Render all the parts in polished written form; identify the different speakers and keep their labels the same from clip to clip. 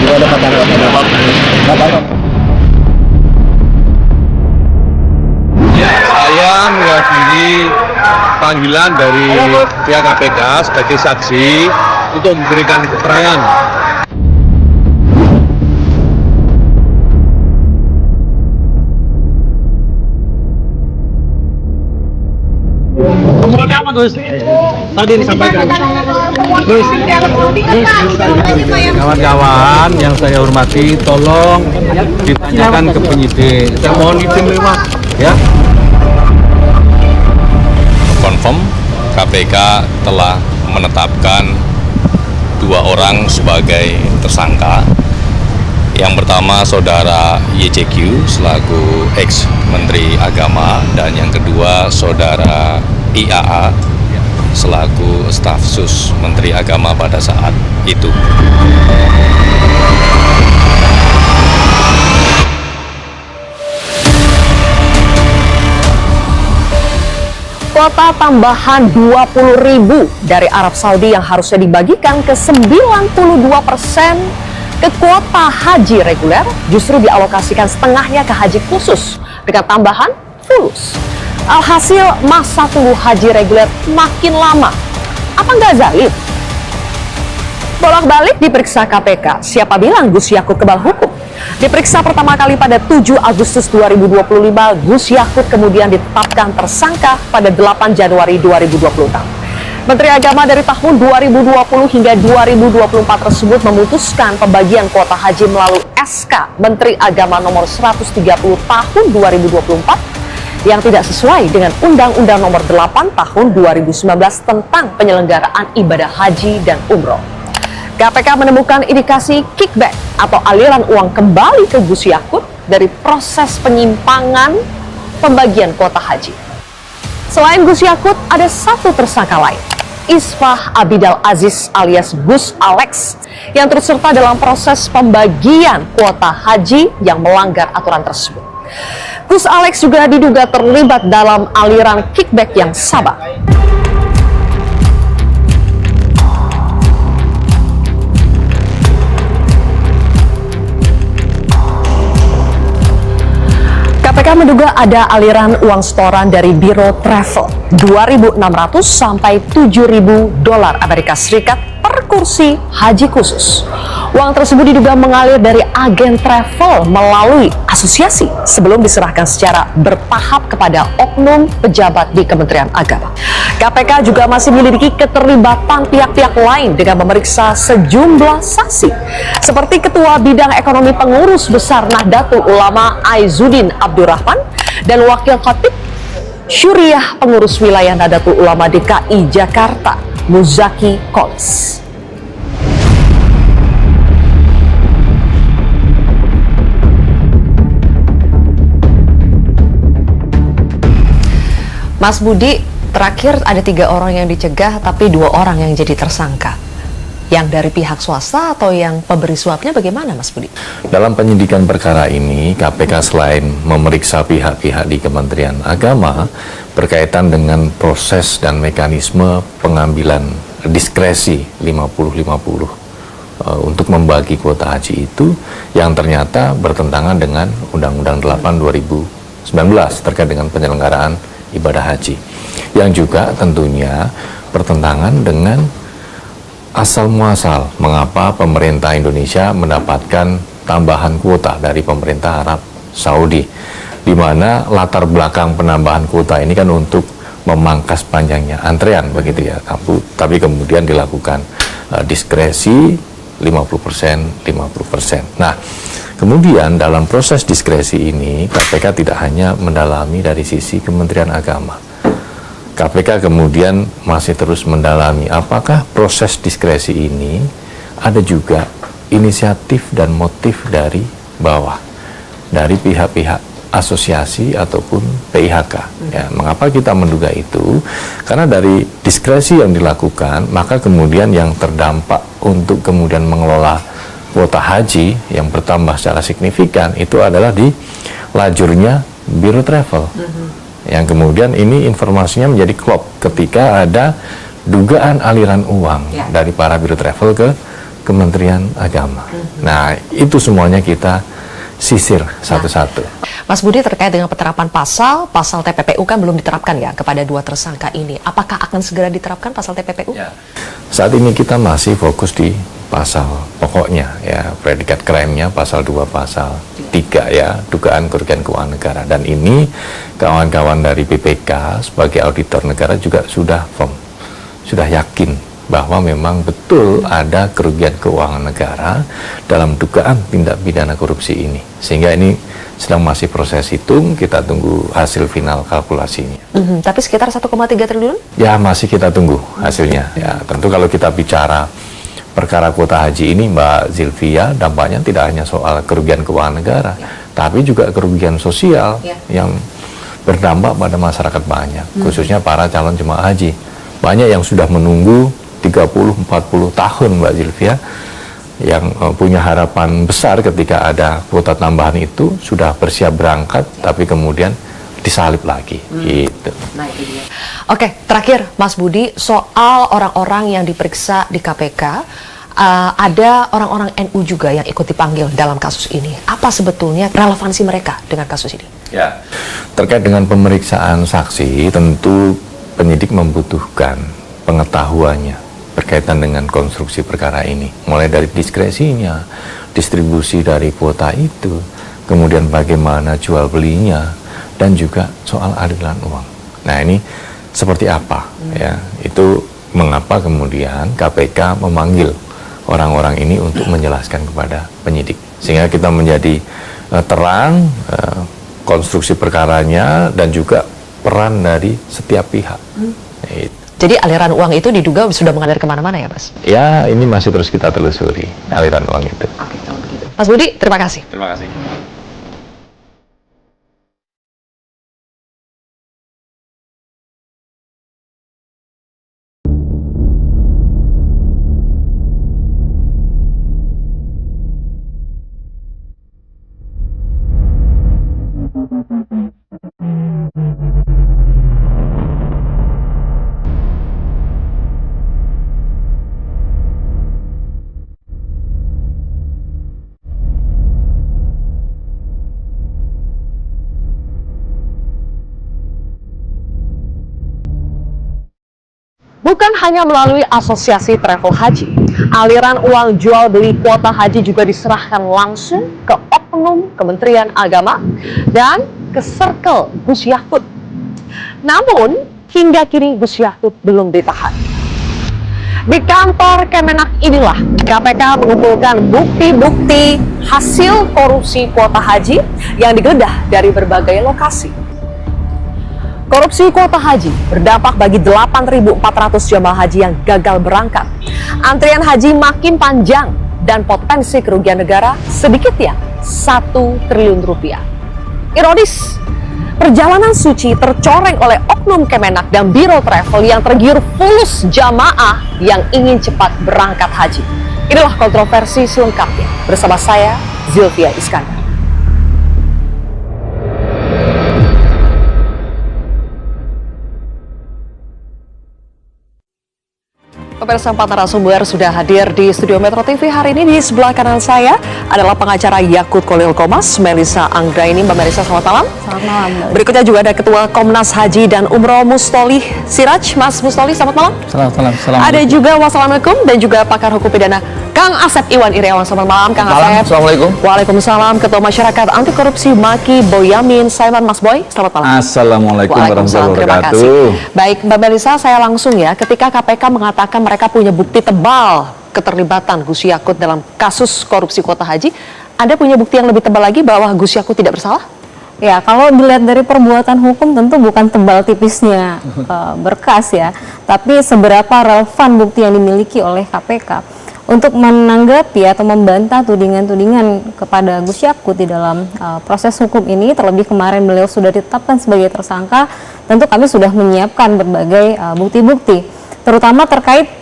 Speaker 1: Saya mewakili panggilan dari pihak KPK sebagai saksi untuk memberikan keterangan.
Speaker 2: Apa Gus? Tadi disampaikan. Gus, kawan-kawan yang saya hormati, tolong ditanyakan ke penyidik. Saya mohon izin Mas, ya.
Speaker 3: Confirm KPK telah menetapkan 2 orang sebagai tersangka. Yang pertama saudara YCQ selaku ex-Menteri Agama, dan yang kedua saudara IAA selaku staf sus Menteri Agama pada saat itu.
Speaker 4: Kuota tambahan 20.000 dari Arab Saudi yang harusnya dibagikan ke 92% ke kuota haji reguler justru dialokasikan setengahnya ke haji khusus dengan tambahan fulus. Alhasil masa tunggu haji reguler makin lama. Apa nggak zalim? Bolak-balik diperiksa KPK, siapa bilang Gus Yakut kebal hukum? Diperiksa pertama kali pada 7 Agustus 2025, Gus Yakut kemudian ditetapkan tersangka pada 8 Januari 2026. Menteri Agama dari tahun 2020 hingga 2024 tersebut memutuskan pembagian kuota haji melalui SK Menteri Agama nomor 130 tahun 2024 yang tidak sesuai dengan Undang-Undang nomor 8 tahun 2019 tentang penyelenggaraan ibadah haji dan umroh. KPK menemukan indikasi kickback atau aliran uang kembali ke Gus Yakut dari proses penyimpangan pembagian kuota haji. Selain Gus Yakut, ada satu tersangka lain, Isfah Abidal Aziz alias Gus Alex, yang turut serta dalam proses pembagian kuota haji yang melanggar aturan tersebut. Gus Alex juga diduga terlibat dalam aliran kickback yang sama. KPK menduga ada aliran uang setoran dari Biro Travel 2.600 sampai 7.000 dolar Amerika Serikat per kursi haji khusus. Uang tersebut diduga mengalir dari agen travel melalui asosiasi sebelum diserahkan secara bertahap kepada oknum pejabat di Kementerian Agama. KPK juga masih memiliki keterlibatan pihak-pihak lain dengan memeriksa sejumlah saksi seperti Ketua Bidang Ekonomi Pengurus Besar Nahdlatul Ulama Aizuddin Abdurrahman dan Wakil Khatib Syuriah Pengurus Wilayah Nahdlatul Ulama DKI Jakarta Muzaki Kolis. Mas Budi, terakhir ada 3 orang yang dicegah tapi 2 orang yang jadi tersangka. Yang dari pihak swasta atau yang pemberi suapnya bagaimana Mas Budi?
Speaker 3: Dalam penyidikan perkara ini, KPK selain memeriksa pihak-pihak di Kementerian Agama berkaitan dengan proses dan mekanisme pengambilan diskresi 50-50 untuk membagi kuota haji itu yang ternyata bertentangan dengan Undang-Undang 8 2019 terkait dengan penyelenggaraan ibadah haji, yang juga tentunya bertentangan dengan asal muasal mengapa pemerintah Indonesia mendapatkan tambahan kuota dari pemerintah Arab Saudi, di mana latar belakang penambahan kuota ini kan untuk memangkas panjangnya antrean begitu ya, tapi kemudian dilakukan diskresi 50%, 50%. Nah, kemudian dalam proses diskresi ini KPK tidak hanya mendalami dari sisi Kementerian Agama. KPK kemudian masih terus mendalami apakah proses diskresi ini ada juga inisiatif dan motif dari bawah, dari pihak-pihak asosiasi ataupun PIHK. Ya, mengapa kita menduga itu? Karena dari diskresi yang dilakukan, maka kemudian yang terdampak untuk kemudian mengelola kuota haji yang bertambah secara signifikan itu adalah di lajurnya Biro Travel. Yang kemudian ini informasinya menjadi klop ketika ada dugaan aliran uang dari para Biro Travel ke Kementerian Agama. Nah, itu semuanya kita sisir satu-satu.
Speaker 4: Mas Budi, terkait dengan penerapan pasal TPPU kan belum diterapkan ya kepada dua tersangka ini. Apakah akan segera diterapkan pasal TPPU?
Speaker 3: Ya. Saat ini kita masih fokus di pasal pokoknya ya, predikat krimnya pasal 2 pasal 3 ya, dugaan kerugian keuangan negara. Dan ini kawan-kawan dari BPK sebagai auditor negara juga sudah firm, sudah yakin bahwa memang betul ada kerugian keuangan negara dalam dugaan tindak pidana korupsi ini. Sehingga ini sedang masih proses hitung, kita tunggu hasil final kalkulasinya.
Speaker 4: Tapi sekitar 1,3 triliun?
Speaker 3: Ya, masih kita tunggu hasilnya. Ya, tentu kalau kita bicara perkara kuota haji ini, Mbak Zilvia, dampaknya tidak hanya soal kerugian keuangan negara, tapi juga kerugian sosial yang berdampak pada masyarakat banyak, khususnya para calon jemaah haji. Banyak yang sudah menunggu 30-40 tahun, Mbak Zilvia, yang punya harapan besar ketika ada kuota tambahan itu, sudah bersiap berangkat, tapi kemudian disalib lagi, gitu.
Speaker 4: Nah, itu dia. Oke, terakhir Mas Budi, soal orang-orang yang diperiksa di KPK, ada orang-orang NU juga yang ikut dipanggil dalam kasus ini. Apa sebetulnya relevansi mereka dengan kasus ini?
Speaker 3: Ya, terkait dengan pemeriksaan saksi, tentu penyidik membutuhkan pengetahuannya berkaitan dengan konstruksi perkara ini, mulai dari diskresinya, distribusi dari kuota itu, kemudian bagaimana jual belinya, dan juga soal aliran uang. Nah, ini seperti apa ya, itu mengapa kemudian KPK memanggil orang-orang ini untuk menjelaskan kepada penyidik, sehingga kita menjadi terang konstruksi perkaranya dan juga peran dari setiap pihak.
Speaker 4: Jadi aliran uang itu diduga sudah mengalir kemana-mana ya, Mas?
Speaker 3: Ya, ini masih terus kita telusuri aliran uang itu.
Speaker 4: Oke, kalau begitu. Mas Budi, terima kasih.
Speaker 3: Terima kasih.
Speaker 4: Bukan hanya melalui asosiasi travel haji, aliran uang jual beli kuota haji juga diserahkan langsung ke oknum Kementerian Agama dan ke Circle Gus Yakut. Namun, hingga kini Gus Yakut belum ditahan. Di kantor Kemenak inilah KPK mengumpulkan bukti-bukti hasil korupsi kuota haji yang digeledah dari berbagai lokasi. Korupsi kuota haji berdampak bagi 8.400 jemaah haji yang gagal berangkat. Antrian haji makin panjang dan potensi kerugian negara sedikitnya 1 triliun rupiah. Ironis, perjalanan suci tercoreng oleh oknum Kemenak dan Biro Travel yang tergiur fulus jamaah yang ingin cepat berangkat haji. Inilah kontroversi selengkapnya bersama saya, Zilvia Iskandar. Pemirsa, 4 narasumber sudah hadir di studio Metro TV hari ini. Di sebelah kanan saya adalah pengacara Yakut Kolil Komas, Melisa Anggraini. Mbak Melisa, selamat malam.
Speaker 5: Selamat malam.
Speaker 4: Berikutnya juga ada Ketua Komnas Haji dan Umroh Mustolih Siraj. Mas Mustolih, selamat malam.
Speaker 2: Selamat.
Speaker 4: Ada juga Wassalamualaikum dan juga pakar hukum pidana Kang Asep Iwan Iriawan. Selamat malam, Kang Asep.
Speaker 2: Assalamualaikum.
Speaker 4: Waalaikumsalam. Ketua Masyarakat Anti Korupsi Maki Boyamin Saiman. Mas Boy, selamat malam.
Speaker 2: Assalamualaikum warahmatullahi
Speaker 4: Terima
Speaker 2: wabarakatuh.
Speaker 4: kasih. Baik, Mbak Melisa, saya langsung ya. Ketika KPK mengatakan mereka punya bukti tebal keterlibatan Gus Yakut dalam kasus korupsi kuota haji, Anda punya bukti yang lebih tebal lagi bahwa Gus Yakut tidak bersalah?
Speaker 5: Ya, kalau dilihat dari perbuatan hukum tentu bukan tebal tipisnya berkas ya, tapi seberapa relevan bukti yang dimiliki oleh KPK untuk menanggapi atau membantah tudingan-tudingan kepada Gus Yakut di dalam proses hukum ini. Terlebih kemarin beliau sudah ditetapkan sebagai tersangka, tentu kami sudah menyiapkan berbagai bukti-bukti, terutama terkait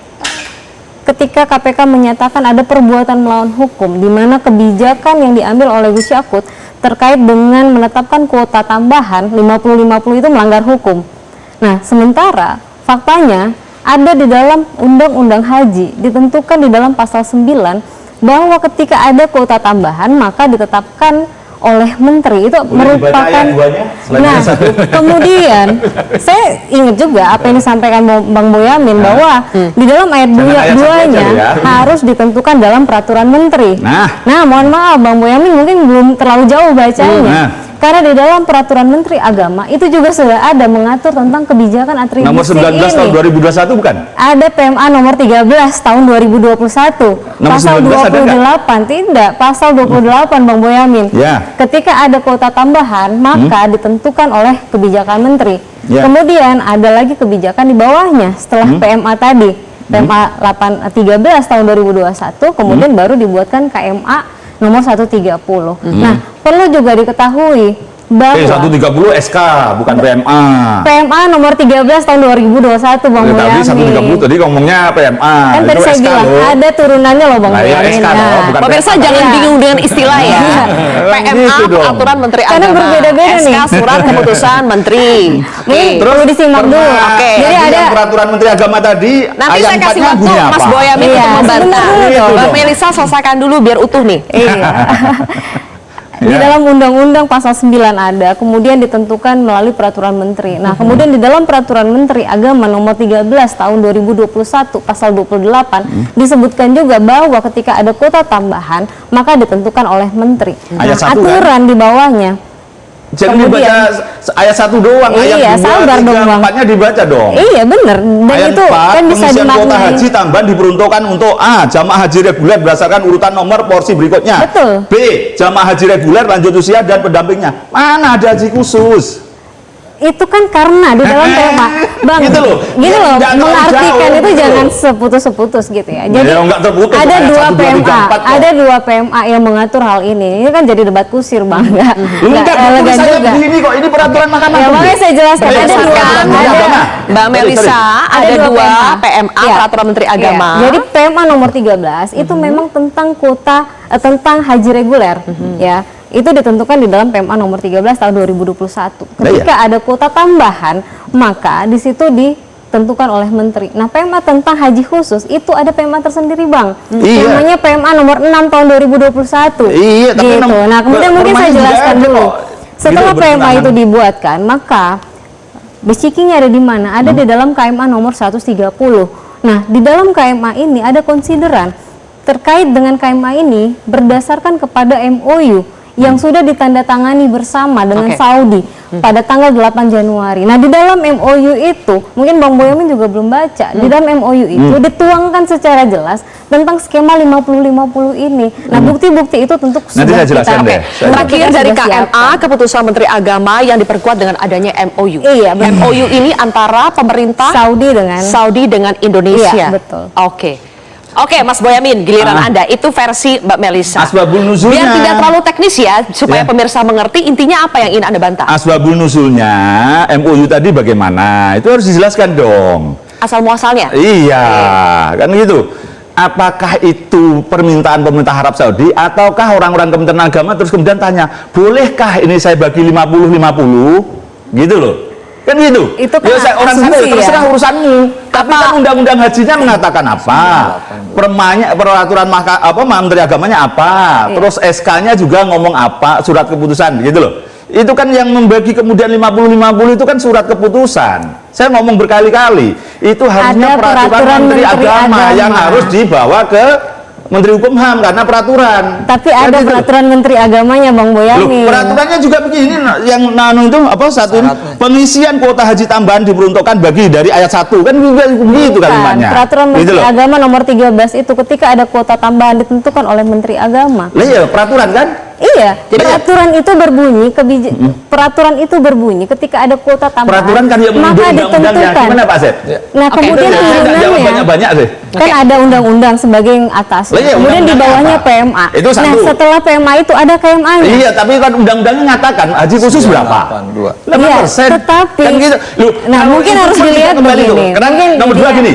Speaker 5: ketika KPK menyatakan ada perbuatan melawan hukum, di mana kebijakan yang diambil oleh Gus Yakut terkait dengan menetapkan kuota tambahan 50-50 itu melanggar hukum. Nah, sementara faktanya ada di dalam Undang-Undang Haji, ditentukan di dalam pasal 9 bahwa ketika ada kuota tambahan maka ditetapkan oleh menteri. Itu merupakan, nah kemudian saya ingat juga apa yang disampaikan Bang Boyamin bahwa di dalam ayat 2-nya harus ditentukan dalam peraturan menteri. Nah mohon maaf Bang Boyamin mungkin belum terlalu jauh bacanya. Karena di dalam peraturan Menteri Agama itu juga sudah ada mengatur tentang kebijakan atribusi
Speaker 6: nomor 19
Speaker 5: ini.
Speaker 6: tahun 2021 bukan?
Speaker 5: Ada PMA nomor 13 tahun 2021. Pasal 28 tidak, pasal 28 Bang Boyamin.
Speaker 6: Ya.
Speaker 5: Ketika ada kuota tambahan maka ditentukan oleh kebijakan menteri.
Speaker 6: Ya.
Speaker 5: Kemudian ada lagi kebijakan di bawahnya setelah PMA tadi. PMA 13 tahun 2021 kemudian baru dibuatkan KMA nomor 130. Nah, perlu juga diketahui bahwa
Speaker 6: 130 SK bukan PMA.
Speaker 5: PMA nomor 13 tahun 2021 Bang
Speaker 6: Ya, tapi
Speaker 5: Boyamin.
Speaker 6: 130 tadi ngomongnya PMA.
Speaker 5: Kan tadi
Speaker 6: Itu
Speaker 5: saya
Speaker 6: SK
Speaker 5: bilang
Speaker 6: loh.
Speaker 5: ada turunannya loh Bang
Speaker 6: Nah, ya,
Speaker 5: Boyamin.
Speaker 6: SK loh, bukan
Speaker 4: Pemirsa
Speaker 6: PMA.
Speaker 4: jangan
Speaker 5: Iya.
Speaker 4: bingung dengan istilah ya. PMA
Speaker 6: gitu dong.
Speaker 4: peraturan Menteri
Speaker 5: Karena
Speaker 4: Agama,
Speaker 5: berbeda-beda
Speaker 4: SK
Speaker 5: nih.
Speaker 4: surat keputusan Menteri.
Speaker 5: Nih, perlu disimak dulu.
Speaker 4: Oke.
Speaker 5: Jadi
Speaker 6: Tadi
Speaker 5: ada
Speaker 6: yang peraturan Menteri Agama tadi
Speaker 4: Nanti
Speaker 6: ayat
Speaker 4: saya kasih
Speaker 6: 4-nya
Speaker 4: waktu
Speaker 6: bunyi
Speaker 4: Mas
Speaker 6: apa?
Speaker 4: Boyamin
Speaker 5: Iya,
Speaker 4: untuk membantah.
Speaker 5: sebentar dulu
Speaker 4: Mbak
Speaker 6: dong.
Speaker 4: Melisa selesaikan dulu biar utuh nih.
Speaker 5: Iya. Di dalam Undang-Undang pasal 9 ada, kemudian ditentukan melalui peraturan menteri. Nah, kemudian di dalam peraturan menteri Agama nomor 13 tahun 2021 pasal 28 disebutkan juga bahwa ketika ada kuota tambahan maka ditentukan oleh menteri.
Speaker 6: Ayat
Speaker 5: Nah,
Speaker 6: 1 kan?
Speaker 5: aturan di bawahnya.
Speaker 6: Jangan
Speaker 5: Kemudian-
Speaker 6: dibaca ayat 1 doang,
Speaker 5: Iya,
Speaker 6: ayat 2,
Speaker 5: sabar
Speaker 6: 3,
Speaker 5: dong, Bang.
Speaker 6: 4-nya dibaca dong.
Speaker 5: Iya benar, dan
Speaker 6: Ayat
Speaker 5: itu
Speaker 6: 4,
Speaker 5: kan bisa
Speaker 6: pengisian kuota
Speaker 5: dimaknai.
Speaker 6: haji tambahan diperuntukkan untuk A. Jamaah haji reguler berdasarkan urutan nomor porsi berikutnya.
Speaker 5: Betul.
Speaker 6: B. Jamaah haji reguler lanjut usia dan pendampingnya. Mana ada haji khusus?
Speaker 5: Itu kan karena di dalam PMA, Bang,
Speaker 6: Gitu loh.
Speaker 5: gini
Speaker 6: Ya,
Speaker 5: loh,
Speaker 6: jangan terlalu
Speaker 5: mengartikan
Speaker 6: jauh,
Speaker 5: itu
Speaker 6: gitu
Speaker 5: jangan
Speaker 6: loh.
Speaker 5: seputus-seputus gitu ya. Jadi
Speaker 6: Ya, nggak terputus,
Speaker 5: ada
Speaker 6: ayat
Speaker 5: 2
Speaker 6: 1, 2, 3,
Speaker 5: PMA,
Speaker 6: 4 kok.
Speaker 5: ada 2 PMA yang mengatur hal ini. Ini kan jadi debat kusir Bang, nggak
Speaker 6: Enggak,
Speaker 5: elegan
Speaker 6: tulisannya
Speaker 5: juga.
Speaker 6: begini kok. Ini peraturan Mahkamah
Speaker 5: Ya
Speaker 6: Agung.
Speaker 5: makanya saya jelaskan ada
Speaker 6: Berdasarkan
Speaker 5: dua,
Speaker 6: peraturan Menteri
Speaker 5: ada
Speaker 6: Agama.
Speaker 4: Mbak Melisa, ada
Speaker 5: dua
Speaker 4: dua
Speaker 5: PMA.
Speaker 4: PMA
Speaker 5: Iya.
Speaker 4: peraturan Menteri
Speaker 5: Iya.
Speaker 4: Agama.
Speaker 5: Jadi PMA nomor 13 itu memang tentang kuota tentang haji reguler ya. Itu ditentukan di dalam PMA nomor 13 tahun 2021. Ketika ada kuota tambahan, maka di situ ditentukan oleh menteri. Nah, PMA tentang haji khusus itu ada PMA tersendiri, Bang.
Speaker 6: Iya.
Speaker 5: Namanya PMA nomor 6 tahun 2021.
Speaker 6: Iya, tapi
Speaker 5: gitu. Nah, kemudian mungkin saya
Speaker 6: permainan juga
Speaker 5: jelaskan
Speaker 6: ada
Speaker 5: dulu.
Speaker 6: kok.
Speaker 5: Setelah
Speaker 6: Gitu,
Speaker 5: PMA
Speaker 6: bertentangan.
Speaker 5: itu dibuatkan, maka basicingnya ada di mana? Ada di dalam KMA nomor 130. Nah, di dalam KMA ini ada konsideran terkait dengan KMA ini berdasarkan kepada MOU yang sudah ditandatangani bersama dengan
Speaker 4: Oke.
Speaker 5: Saudi pada tanggal 8 Januari. Nah, di dalam MOU itu, mungkin Bang Boyamin juga belum baca. Di dalam MOU itu dituangkan secara jelas tentang skema 50-50 ini. Nah, bukti-bukti itu tentu
Speaker 6: Nanti saya jelaskan deh.
Speaker 4: Terakhir dari
Speaker 5: sudah
Speaker 4: KMA,
Speaker 5: siapkan.
Speaker 4: keputusan Menteri Agama yang diperkuat dengan adanya MOU.
Speaker 5: Iya, benar.
Speaker 4: MOU ini antara pemerintah
Speaker 5: Saudi dengan
Speaker 4: Indonesia.
Speaker 5: Iya, betul.
Speaker 4: Oke, Mas Boyamin, giliran Anda. Itu versi Mbak Melisa.
Speaker 6: Asbabul nuzulnya.
Speaker 4: Biar tidak terlalu teknis ya, supaya
Speaker 6: Ya.
Speaker 4: pemirsa mengerti intinya apa yang ingin Anda bantah.
Speaker 6: Asbabul nuzulnya MOU tadi bagaimana? Itu harus dijelaskan dong.
Speaker 4: Asal muasalnya.
Speaker 6: Iya, kan gitu. Apakah itu permintaan pemerintah Arab Saudi ataukah orang-orang Kementerian Agama terus kemudian tanya, bolehkah ini saya bagi 50-50? Gitu loh. Kan gitu.
Speaker 5: Itu kan
Speaker 6: ya, orang sana
Speaker 5: asumsi,
Speaker 6: terserah
Speaker 5: ya.
Speaker 6: urusanmu. Tapi kan undang-undang hajinya mengatakan apa? Peraturan Menteri Agamanya apa?
Speaker 5: Iya.
Speaker 6: Terus SK-nya juga ngomong apa? Surat keputusan gitu loh. Itu kan yang membagi kemudian 50-50 itu kan surat keputusan. Saya ngomong berkali-kali. Itu harusnya
Speaker 5: Ada
Speaker 6: peraturan
Speaker 5: peraturan
Speaker 6: Menteri
Speaker 5: Menteri
Speaker 6: Agama yang
Speaker 5: Agama.
Speaker 6: harus dibawa ke Menteri Hukum HAM karena peraturan.
Speaker 5: Tapi
Speaker 6: Kan
Speaker 5: ada
Speaker 6: gitu.
Speaker 5: peraturan Menteri Agamanya Bang
Speaker 6: Loh,
Speaker 5: Boyamin.
Speaker 6: peraturannya juga begini yang itu apa satu ini, pengisian kuota haji tambahan diperuntukkan bagi dari ayat 1 kan begitu
Speaker 5: Bukan.
Speaker 6: kalimatnya.
Speaker 5: Peraturan
Speaker 6: Gitu
Speaker 5: Menteri
Speaker 6: loh.
Speaker 5: Agama nomor 13 itu ketika ada kuota tambahan ditentukan oleh Menteri Agama.
Speaker 6: Lah iya, peraturan kan?
Speaker 5: Iya,
Speaker 6: Jadi-
Speaker 5: peraturan itu berbunyi peraturan itu berbunyi ketika ada kuota tambahan.
Speaker 6: Peraturan kan yang
Speaker 5: maka
Speaker 6: undang-undang ya.
Speaker 5: ditentukan.
Speaker 6: Gimana Pak Sep?
Speaker 5: Nah,
Speaker 4: Oke,
Speaker 5: kemudian
Speaker 6: Saya nggak jawab
Speaker 5: turunannya
Speaker 6: banyak-banyak sih.
Speaker 5: kan ada undang-undang sebagai yang atas.
Speaker 6: Lah iya,
Speaker 5: Kemudian di
Speaker 6: undang-undangnya
Speaker 5: bawahnya
Speaker 6: apa?
Speaker 5: PMA.
Speaker 6: Itu
Speaker 5: Nah,
Speaker 6: satu.
Speaker 5: setelah PMA itu ada KMA-nya.
Speaker 6: Iya, tapi kan undang-undangnya mengatakan haji khusus berapa?
Speaker 2: 92.
Speaker 5: Iya,
Speaker 6: 8%.
Speaker 5: tetapi-
Speaker 6: Kan gitu. Loh,
Speaker 5: Nah,
Speaker 6: kalau
Speaker 5: mungkin
Speaker 6: itu
Speaker 5: harus
Speaker 6: kan kita
Speaker 5: dilihat
Speaker 6: kembali tuh.
Speaker 5: begini.
Speaker 6: Karena
Speaker 5: Mungkin
Speaker 6: nomor 2
Speaker 5: dilihat.
Speaker 6: gini.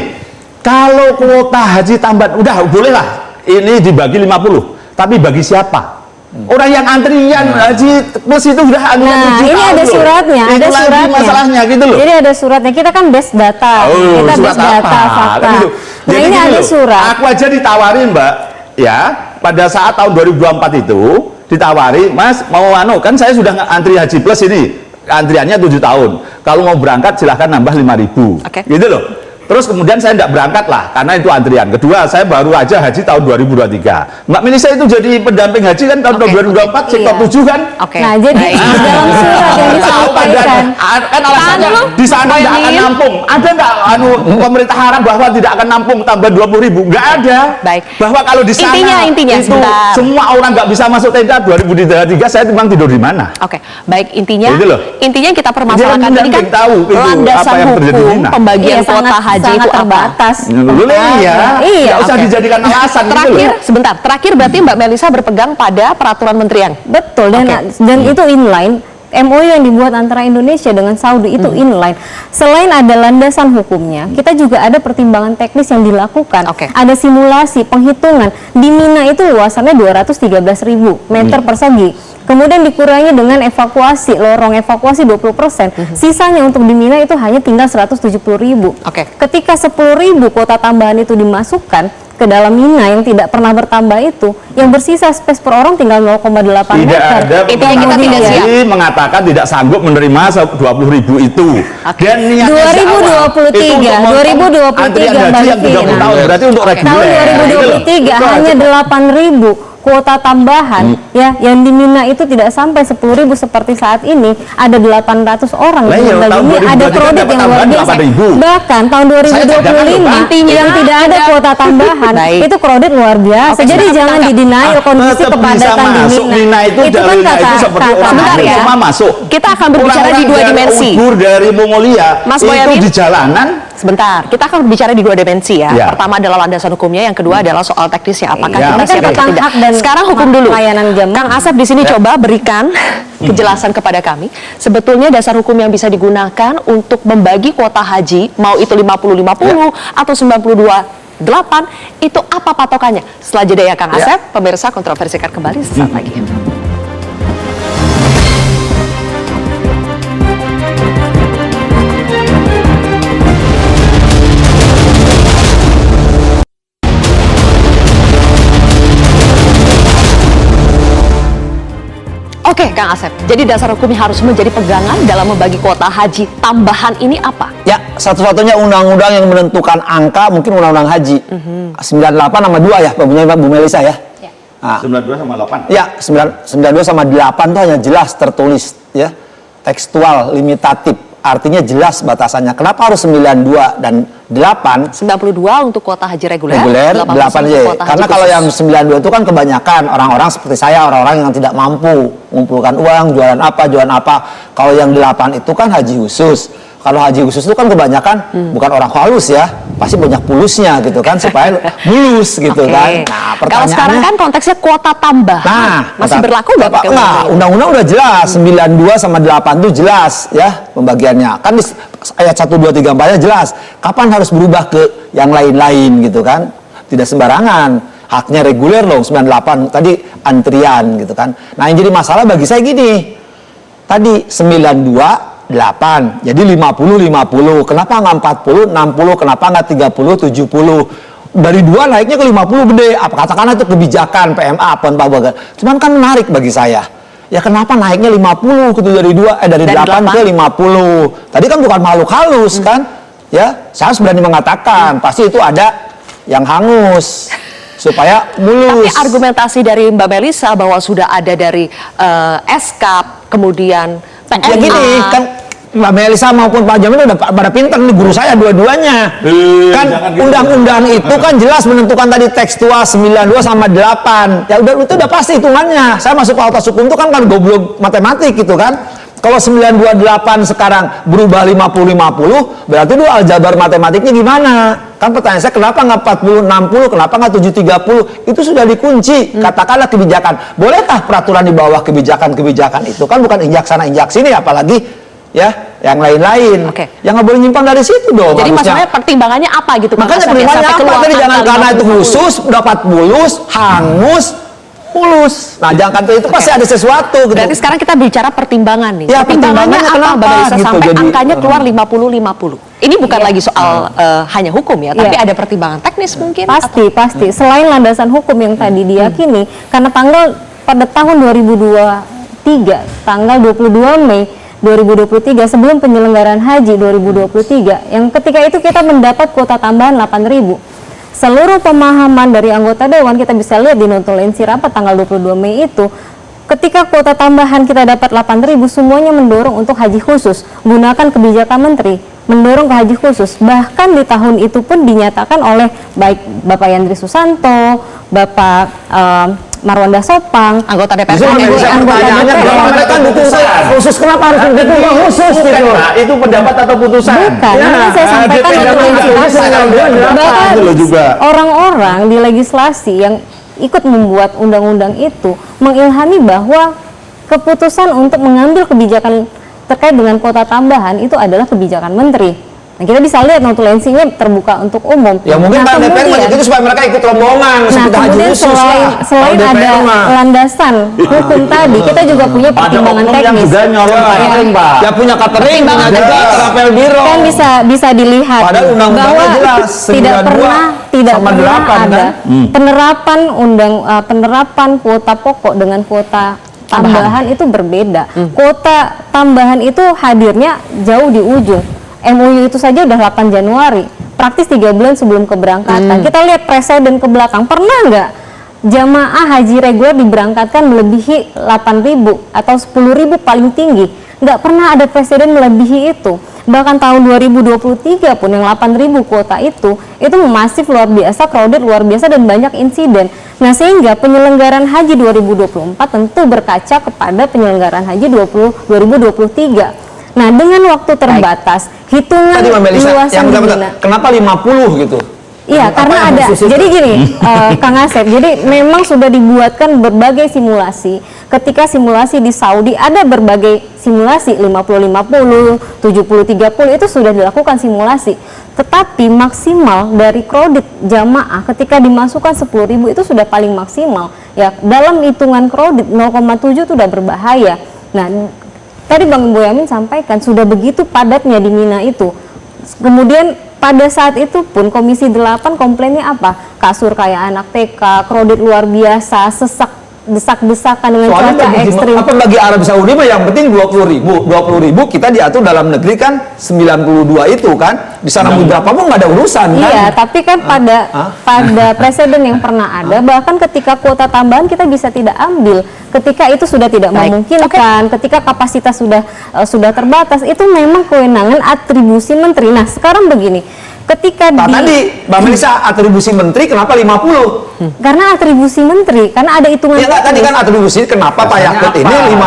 Speaker 6: Kalau kuota haji tambahan udah boleh lah ini dibagi 50. Tapi bagi siapa? Orang yang antrian haji plus itu udah antrian
Speaker 5: Nah,
Speaker 6: 7
Speaker 5: ini
Speaker 6: tahun
Speaker 5: ada
Speaker 6: loh.
Speaker 5: suratnya,
Speaker 6: Itu
Speaker 5: ada
Speaker 6: lagi
Speaker 5: suratnya.
Speaker 6: masalahnya gitu loh.
Speaker 5: Jadi ada suratnya. Kita kan base data, kita
Speaker 6: surat
Speaker 5: base data,
Speaker 6: apa?
Speaker 5: fakta.
Speaker 6: Kan gitu.
Speaker 5: Nah,
Speaker 6: Jadi
Speaker 5: ini
Speaker 6: gini
Speaker 5: ada
Speaker 6: loh,
Speaker 5: surat.
Speaker 6: Aku aja ditawarin, Mbak, ya, pada saat tahun 2024 itu ditawari, Mas mau kan saya sudah antri haji plus ini, antriannya 7 tahun. Kalau mau berangkat silahkan nambah 5.000.
Speaker 4: Oke.
Speaker 6: Gitu loh. Terus kemudian saya tidak berangkat lah karena itu antrian. Kedua, saya baru aja haji tahun 2023. Mbak Melisa itu jadi pendamping haji kan tahun 2024 sektor
Speaker 5: Iya.
Speaker 6: 7 kan?
Speaker 4: Oke.
Speaker 5: Nah, jadi
Speaker 4: Baik.
Speaker 5: di dalam surat yang disampaikan,
Speaker 6: Kan alasannya di sana tidak akan nampung. Ada nggak pemerintah Arab bahwa tidak akan nampung tambah 20.000? Nggak ada.
Speaker 4: Baik.
Speaker 6: Bahwa kalau di sana
Speaker 4: Intinya,
Speaker 6: itu
Speaker 4: sebentar.
Speaker 6: semua orang nggak bisa masuk tenda 2023, saya memang tidur di mana?
Speaker 4: Oke, baik, intinya
Speaker 6: Gitu loh.
Speaker 4: yang kita permasalahkan
Speaker 6: Dia
Speaker 4: tadi kan
Speaker 6: tahu itu
Speaker 4: landasan
Speaker 6: apa yang terjadi di
Speaker 4: hukum
Speaker 6: Mina.
Speaker 4: pembagian
Speaker 5: iya,
Speaker 4: kuota haji
Speaker 5: sangat
Speaker 4: itu apa?
Speaker 5: terbatas.
Speaker 6: Iya,
Speaker 5: Iya,
Speaker 6: nggak usah
Speaker 4: oke.
Speaker 6: dijadikan alasan gitu loh.
Speaker 4: Terakhir, sebentar. Terakhir berarti Mbak Melisa berpegang pada peraturan menterian.
Speaker 5: Betul, dan itu inline. MOU yang dibuat antara Indonesia dengan Saudi itu inline. Selain ada landasan hukumnya, kita juga ada pertimbangan teknis yang dilakukan.
Speaker 4: Oke.
Speaker 5: Ada simulasi, penghitungan. Di Mina itu luasannya 213.000 meter persegi. Kemudian dikurangi dengan evakuasi, lorong evakuasi 20%. Sisanya untuk di Mina itu hanya tinggal 170.000.
Speaker 4: Oke.
Speaker 5: Ketika 10.000 kuota tambahan itu dimasukkan ke dalam Mina yang tidak pernah bertambah itu, yang bersisa space per orang tinggal 0,8
Speaker 6: Tidak
Speaker 5: meter.
Speaker 6: ada
Speaker 4: Intinya kita tidak siap.
Speaker 6: Jadi mengatakan tidak sanggup menerima 20.000 itu. Dan niatnya
Speaker 5: 2023, 2023
Speaker 6: antrian haji yang 30 tahun berarti untuk
Speaker 5: Tahun
Speaker 6: reguler.
Speaker 5: 2023 hanya 8.000 kuota tambahan ya, yang di Mina itu tidak sampai 10.000 seperti saat ini, ada 800 orang
Speaker 6: Lah iya,
Speaker 5: yang tinggal
Speaker 6: tahun
Speaker 5: di Mina, ada
Speaker 6: 2023
Speaker 5: kredit
Speaker 6: dapat
Speaker 5: yang luar
Speaker 6: tambahan
Speaker 5: biasa.
Speaker 6: 8.000.
Speaker 5: Bahkan tahun
Speaker 6: Saya
Speaker 5: 2025
Speaker 4: Intinya
Speaker 5: yang tidak ada kuota tambahan
Speaker 4: Baik.
Speaker 5: itu kredit luar biasa.
Speaker 4: Oke,
Speaker 5: Jadi
Speaker 4: sebentar,
Speaker 5: jangan
Speaker 4: sebentar.
Speaker 5: didenial kondisi
Speaker 6: Tetap bisa
Speaker 5: kepadatan di
Speaker 6: masuk
Speaker 5: Mina.
Speaker 6: Mina itu dalilnya itu seperti orang
Speaker 4: sebentar
Speaker 6: hamil
Speaker 4: ya.
Speaker 6: semua masuk.
Speaker 4: Kita akan berbicara di dua
Speaker 6: Orang-orang
Speaker 4: dimensi.
Speaker 6: dari Uyghur, dari Mongolia
Speaker 4: Mas
Speaker 6: itu
Speaker 4: Boyamin?
Speaker 6: di jalanan.
Speaker 4: Sebentar, kita akan berbicara di dua dimensi ya.
Speaker 6: Ya.
Speaker 4: Pertama adalah landasan hukumnya, yang kedua adalah soal teknisnya. Apakah
Speaker 6: Ya,
Speaker 4: kita
Speaker 6: oke.
Speaker 4: siap atau
Speaker 5: Tentang
Speaker 4: tidak?
Speaker 5: hak dan
Speaker 4: Sekarang hukum dulu.
Speaker 5: layanan jamaah.
Speaker 4: Kang Asep di sini coba berikan kejelasan kepada kami. Sebetulnya dasar hukum yang bisa digunakan untuk membagi kuota haji, mau itu 50-50 atau 92-8, itu apa patokannya? Setelah jeda ya Kang Asep, pemirsa kontroversikan kembali sesaat lagi. Oke, Kang Asep. Jadi dasar hukumnya harus menjadi pegangan dalam membagi kuota haji tambahan ini apa?
Speaker 7: Ya, satu-satunya undang-undang yang menentukan angka mungkin undang-undang haji. 98 sama 2 ya, Bu Melisa ya. Nah,
Speaker 6: 92 sama 8.
Speaker 7: ya, 92 sama 8 itu hanya jelas tertulis ya. Tekstual, limitatif. Artinya jelas batasannya. Kenapa harus 92 dan 8?
Speaker 4: 92 untuk kuota haji reguler,
Speaker 7: Reguler 8
Speaker 4: untuk
Speaker 7: aja.
Speaker 4: kuota haji
Speaker 7: Karena kalau
Speaker 4: khusus.
Speaker 7: yang 92 itu kan kebanyakan orang-orang seperti saya, orang-orang yang tidak mampu mengumpulkan uang, jualan apa. Kalau yang 8 itu kan haji khusus. Kalau haji khusus itu kan kebanyakan bukan orang halus ya, pasti banyak pulusnya gitu kan supaya mulus gitu
Speaker 4: Oke.
Speaker 7: kan. Nah,
Speaker 4: Kalau sekarang kan konteksnya kuota tambahan. Masih berlaku nggak pakai
Speaker 7: Nah, undang-undang udah jelas 92 sama 8 itu jelas ya pembagiannya. Kan di ayat 1 2 3 4-nya jelas. Kapan harus berubah ke yang lain-lain gitu kan? Tidak sembarangan. Haknya reguler loh 98 tadi antrian gitu kan. Nah, yang jadi masalah bagi saya gini. Tadi 92 8, jadi 50-50. Kenapa nggak 40-60? Kenapa nggak 30-70? Dari 2 naiknya ke 50 gede. Apa katakanlah itu kebijakan PMA apa baga. Cuman kan menarik bagi saya. Ya kenapa naiknya 50 gitu dari 2 dari 8 ke 50? Tadi kan bukan makhluk halus kan? Ya, saya harus berani mengatakan pasti itu ada yang hangus supaya mulus.
Speaker 4: Tapi argumentasi dari Mbak Melisa bahwa sudah ada dari SK, kemudian PMA.
Speaker 7: Ya gini, kan Mbak Melisa maupun Pak Jamin udah pada pinter nih, guru saya dua-duanya. Kan
Speaker 6: jangan gitu.
Speaker 7: undang-undang itu kan jelas menentukan tadi tekstual 92 sama 8. Ya udah itu udah pasti hitungannya. Saya masuk fakultas hukum itu kan goblok matematik gitu kan. Kalau 928 sekarang berubah 50-50, berarti itu aljabar matematiknya gimana? Kan pertanyaan saya kenapa nggak 40-60, kenapa nggak 7-30? Itu sudah dikunci, katakanlah kebijakan. Bolehkah peraturan di bawah kebijakan-kebijakan itu? Kan bukan injak sana injak sini, apalagi ya yang lain-lain.
Speaker 4: Oke.
Speaker 7: Yang nggak boleh nyimpang dari situ dong.
Speaker 4: Jadi
Speaker 7: harusnya.
Speaker 4: maksudnya pertimbangannya apa gitu? Kang
Speaker 7: Makanya
Speaker 4: Asep, ya?
Speaker 7: pertimbangannya
Speaker 4: Sampai
Speaker 7: apa?
Speaker 4: keluar
Speaker 7: Tadi jangan
Speaker 4: angka
Speaker 7: karena itu
Speaker 4: 50.
Speaker 7: khusus, dapat mulus, hangus, mulus. Nah, jangan itu pasti ada sesuatu gitu.
Speaker 4: Berarti sekarang kita bicara pertimbangan nih.
Speaker 7: Ya,
Speaker 4: Pertimbangannya
Speaker 7: pertimbangannya
Speaker 4: apa,
Speaker 7: kenapa
Speaker 4: Mbak Melisa,
Speaker 7: gitu,
Speaker 4: sampai
Speaker 7: jadi,
Speaker 4: angkanya keluar 50-50? Ini bukan lagi soal hanya hukum ya, tapi
Speaker 5: Iya.
Speaker 4: ada pertimbangan teknis mungkin?
Speaker 5: Pasti. Selain landasan hukum yang tadi diyakini, karena pada tahun 2023, tanggal 22 Mei 2023 sebelum penyelenggaraan haji 2023, yang ketika itu kita mendapat kuota tambahan 8.000. Seluruh pemahaman dari anggota dewan kita bisa lihat di notulensi rapat tanggal 22 Mei itu, ketika kuota tambahan kita dapat 8.000, semuanya mendorong untuk haji khusus, gunakan kebijakan menteri, mendorong ke haji khusus. Bahkan di tahun itu pun dinyatakan oleh baik Bapak Yandri Susanto, Bapak Marwanda Sopang,
Speaker 4: Anggota DPR.
Speaker 7: Pertanyaannya kenapa mereka dukung khusus, kenapa harus dukung khusus gitu?
Speaker 6: Nah, itu pendapat atau putusan?
Speaker 5: Bukan, ini kan saya sampaikan notulensi rapat. Bahkan orang-orang di legislasi yang ikut membuat undang-undang itu mengilhami bahwa keputusan untuk mengambil kebijakan terkait dengan kuota tambahan itu adalah kebijakan menteri. Nah, kita bisa lihat notulensinya terbuka untuk umum.
Speaker 7: Ya mungkin Pak DPR begitu supaya mereka ikut rombongan.
Speaker 5: Nah, kemudian selain ada landasan hukum tadi, kita juga punya pertimbangan teknis.
Speaker 6: Yang juga nyorong catering, Pak.
Speaker 7: Ya punya catering, punya juga travel biro.
Speaker 5: Kan bisa dilihat
Speaker 7: Padahal undang-undangnya
Speaker 5: bahwa
Speaker 7: jelas,
Speaker 5: tidak
Speaker 7: 92 sama
Speaker 5: pernah
Speaker 7: 8
Speaker 5: ada
Speaker 7: kan?
Speaker 5: penerapan kuota pokok dengan kuota tambahan itu berbeda. Kuota tambahan itu hadirnya jauh di ujung. MOU itu saja udah 8 Januari, praktis 3 bulan sebelum keberangkatan. Kita lihat presiden ke belakang, pernah nggak jamaah haji reguler diberangkatkan melebihi 8.000 atau 10.000 paling tinggi? Nggak pernah ada presiden melebihi itu. Bahkan tahun 2023 pun yang 8.000 kuota itu masif luar biasa, crowded luar biasa, dan banyak insiden. Nah, sehingga penyelenggaraan haji 2024 tentu berkaca kepada penyelenggaraan haji 2023. Nah, dengan waktu terbatas, hitungan
Speaker 7: Tadi Mbak Melisa,
Speaker 5: luasan
Speaker 7: yang
Speaker 5: Mina.
Speaker 7: kenapa 50 gitu?
Speaker 5: Iya, karena ada. Jadi gini, Kang Asep. Jadi memang sudah dibuatkan berbagai simulasi. Ketika simulasi di Saudi ada berbagai simulasi 50-50, 70-30 itu sudah dilakukan simulasi. Tetapi maksimal dari kredit jamaah ketika dimasukkan 10.000 itu sudah paling maksimal. Ya, dalam hitungan kredit 0,7 itu sudah berbahaya. Nah, tadi Bang Boyamin sampaikan sudah begitu padatnya di Mina itu. Kemudian pada saat itu pun Komisi 8 komplainnya apa? Kasur kayak anak TK, kredit luar biasa, desak-desakan dengan cuaca ekstrim.
Speaker 7: Apa bagi Arab Saudi mah yang penting 20.000 kita diatur dalam negeri kan 92 itu kan. Di sana berapa pun nggak ada urusan kan.
Speaker 5: Iya, tapi kan pada presiden yang pernah ada, bahkan ketika kuota tambahan kita bisa tidak ambil. Ketika itu sudah tidak memungkinkan, ketika kapasitas sudah terbatas, itu memang kewenangan atribusi menteri. Nah, sekarang begini, ketika
Speaker 7: tadi Mbak Melisa atribusi menteri kenapa 50?
Speaker 5: Karena atribusi menteri, karena ada hitungan.
Speaker 7: Ya tadi kan atribusi kenapa Pak Yakut ini 50?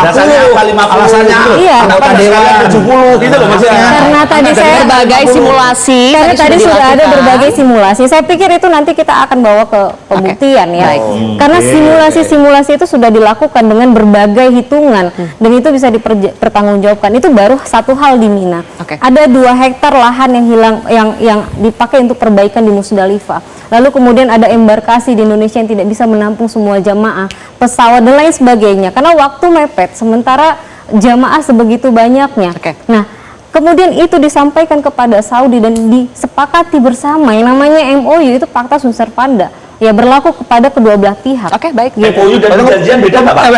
Speaker 7: Alasannya
Speaker 5: iya,
Speaker 7: kenapa dewan 70 gitu loh maksudnya.
Speaker 5: Karena tadi saya
Speaker 4: berbagai simulasi.
Speaker 5: Karena tadi sudah ada berbagai simulasi. Saya pikir itu nanti kita akan bawa ke pembuktian ya. Karena simulasi-simulasi itu sudah dilakukan dengan berbagai hitungan dan itu bisa dipertanggungjawabkan. Itu baru satu hal di Mina. Ada 2 hektar lahan yang hilang yang dipakai untuk perbaikan di Musdalifah. Lalu kemudian ada embarkasi di Indonesia yang tidak bisa menampung semua jamaah, pesawat dan lain sebagainya. Karena waktu mepet, sementara jamaah sebegitu banyaknya. Nah, kemudian itu disampaikan kepada Saudi dan disepakati bersama. Yang namanya MOU itu Fakta Sunt Servanda. Ya berlaku kepada kedua belah pihak.
Speaker 4: Baik.
Speaker 6: MOU dan perjanjian beda nggak Pak?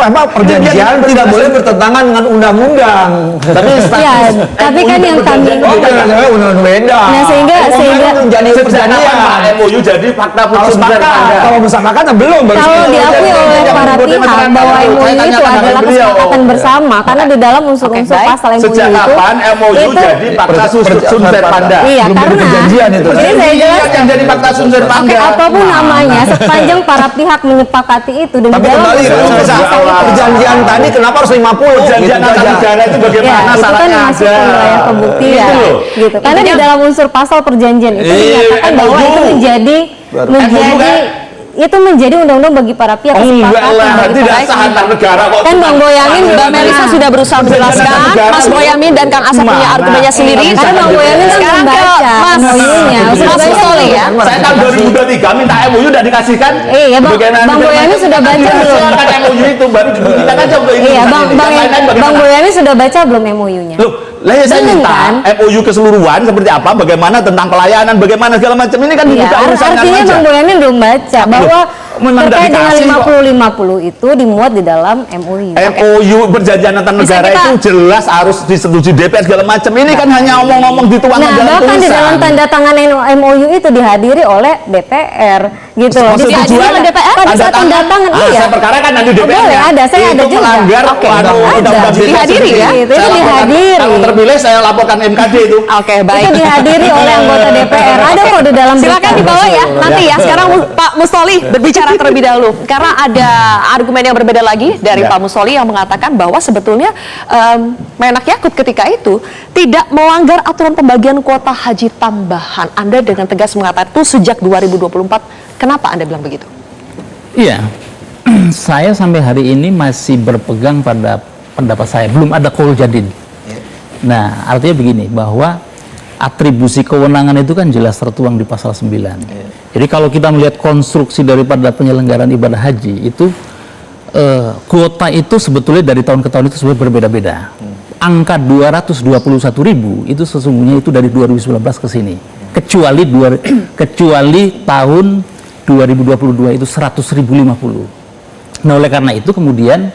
Speaker 7: Perjanjian tidak boleh bertentangan dengan undang-undang.
Speaker 5: Tapi kan yang kami
Speaker 7: beda.
Speaker 5: Nah, sehingga
Speaker 7: menjadi perjanjian
Speaker 6: MOU jadi fakta
Speaker 7: harus sepakat. Kalau musafakat belum.
Speaker 5: Kalau diakui oleh para pihak bahwa MOU itu adalah kesepakatan bersama, karena di dalam unsur-unsur pasal MOU
Speaker 6: sejak kapan MOU jadi fakta Sunt Servanda?
Speaker 5: Iya, karena
Speaker 7: perjanjian itu.
Speaker 5: Jadi saya jelaskan
Speaker 6: yang jadi fakta Sunt Servanda.
Speaker 5: Apapun namanya, sepanjang para pihak menyepakati itu dan di dalam unsur-unsur
Speaker 7: perjanjian tadi kenapa harus 50?
Speaker 6: Perjanjian antar negara itu bagaimana
Speaker 5: itu kan
Speaker 6: salahnya
Speaker 5: masuk
Speaker 6: ada?
Speaker 5: ke wilayah pembuktian gitu. Karena di dalam unsur pasal perjanjian itu dinyatakan bahwa itu menjadi itu menjadi undang-undang bagi para pihak
Speaker 6: Enggak lah, tidak sah antar negara kok.
Speaker 5: Kan Bang Boyamin,
Speaker 4: Mbak Melisa sudah berusaha menjelaskan, Mas Boyamin dan Kang Asep punya argumennya sendiri.
Speaker 5: Karena Bang Boyamin
Speaker 4: Sekarang ke
Speaker 5: membaca
Speaker 4: Mas
Speaker 5: MOU-nya.
Speaker 4: Mas Mustoli ya.
Speaker 6: Saya tahun 2023 minta MOU udah dikasihkan.
Speaker 5: Iya, Bang Boyamin sudah baca belum?
Speaker 6: Silakan MOU itu baru kita kan coba ini.
Speaker 5: Iya, Bang Boyamin sudah baca belum MOU-nya?
Speaker 6: Loh, lah ya saya
Speaker 5: Belum,
Speaker 6: minta
Speaker 5: kan?
Speaker 6: MOU keseluruhan seperti apa, bagaimana tentang pelayanan, bagaimana segala macam ini kan
Speaker 5: Iya,
Speaker 6: dibuka urusan
Speaker 5: artinya
Speaker 6: aja.
Speaker 5: Bang Boyamin belum baca bahwa
Speaker 6: memang
Speaker 5: terkait
Speaker 6: udah
Speaker 5: dengan
Speaker 6: dikasih kok.
Speaker 5: 50-50 itu dimuat di dalam MOU.
Speaker 6: MOU perjanjian antar
Speaker 4: Bisa
Speaker 6: negara
Speaker 4: kita-
Speaker 6: itu jelas harus disetujui DPR segala macam. Ini kan hanya omong-omong dituangkan
Speaker 5: Nah,
Speaker 6: dalam
Speaker 5: bahkan di dalam
Speaker 6: tulisan.
Speaker 5: tanda tangan MOU itu dihadiri oleh DPR gitu loh.
Speaker 6: Maksud
Speaker 5: Dihadiri
Speaker 6: tujuan
Speaker 5: oleh DPR pada saat tanda tangan, iya.
Speaker 6: Saya perkara kan nanti DPR.
Speaker 5: Boleh, ada, saya ada juga.
Speaker 6: Melanggar
Speaker 5: Oke,
Speaker 6: undang-undang
Speaker 5: ada.
Speaker 4: Dihadiri ya?
Speaker 5: Itu dihadiri.
Speaker 6: Kalau terpilih saya laporkan MKD itu.
Speaker 4: Oke, baik.
Speaker 5: Itu dihadiri oleh anggota DPR. Ada kok di dalam
Speaker 4: Silakan
Speaker 5: berita.
Speaker 4: dibawa ya nanti ya. Sekarang Pak Mustoli berbicara terlebih dahulu karena ada argumen yang berbeda lagi dari
Speaker 6: Ya.
Speaker 4: Pak Mustoli yang mengatakan bahwa sebetulnya Menak Yakut ketika itu tidak melanggar aturan pembagian kuota haji tambahan. Anda dengan tegas mengatakan itu sejak 2024. Kenapa Anda bilang begitu?
Speaker 2: Iya, saya sampai hari ini masih berpegang pada pendapat saya, belum ada qaul jadid. Nah, artinya begini, bahwa atribusi kewenangan itu kan jelas tertuang di pasal 9. Jadi kalau kita melihat konstruksi daripada penyelenggaraan ibadah haji itu kuota itu sebetulnya dari tahun ke tahun itu sebenarnya berbeda-beda. Angka 221.000 itu sesungguhnya itu dari 2019 ke sini. Kecuali tahun 2022 itu 100.050. Nah, oleh karena itu kemudian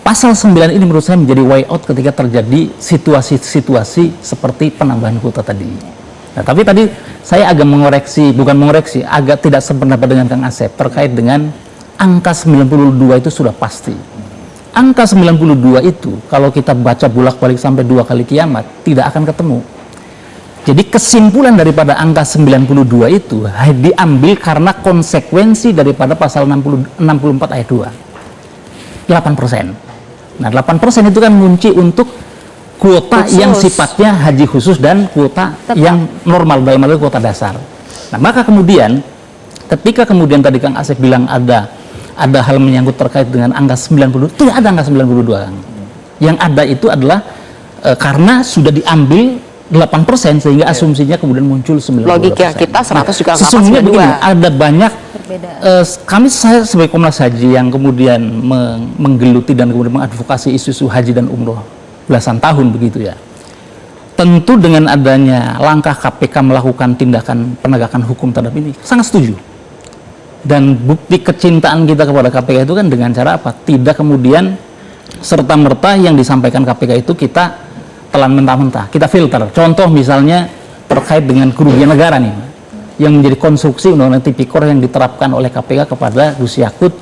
Speaker 2: pasal 9 ini menurut saya menjadi way out ketika terjadi situasi-situasi seperti penambahan kuota tadi. Nah, tapi tadi saya agak agak tidak sependapat dengan Kang Asep terkait dengan angka 92 itu sudah pasti. Angka 92 itu kalau kita baca bolak-balik sampai 2 kali kiamat tidak akan ketemu. Jadi kesimpulan daripada angka 92 itu diambil karena konsekuensi daripada pasal 64 ayat 2. 8%. Nah, 8% itu kan kunci untuk kuota
Speaker 4: Khusus.
Speaker 2: yang sifatnya haji khusus dan kuota yang normal dalam arti kuota dasar. Nah, maka kemudian ketika kemudian tadi Kang Asep bilang ada hal menyangkut terkait dengan angka 90, tidak ada angka 92, Kang. Yang ada itu adalah karena sudah diambil 8% sehingga asumsinya kemudian muncul 92%.
Speaker 4: Logika kita 100 juga nggak
Speaker 2: Sesungguhnya
Speaker 4: pas 92.
Speaker 2: begini, ada banyak
Speaker 5: Berbeda.
Speaker 2: saya sebagai Komnas Haji yang kemudian menggeluti dan kemudian mengadvokasi isu-isu haji dan umroh belasan tahun begitu ya. Tentu dengan adanya langkah KPK melakukan tindakan penegakan hukum terhadap ini sangat setuju. Dan bukti kecintaan kita kepada KPK itu kan dengan cara apa? Tidak kemudian serta-merta yang disampaikan KPK itu kita telan mentah-mentah, kita filter. Contoh misalnya terkait dengan kerugian negara nih, yang menjadi konstruksi undang-undang tipikor yang diterapkan oleh KPK kepada Gus Yakut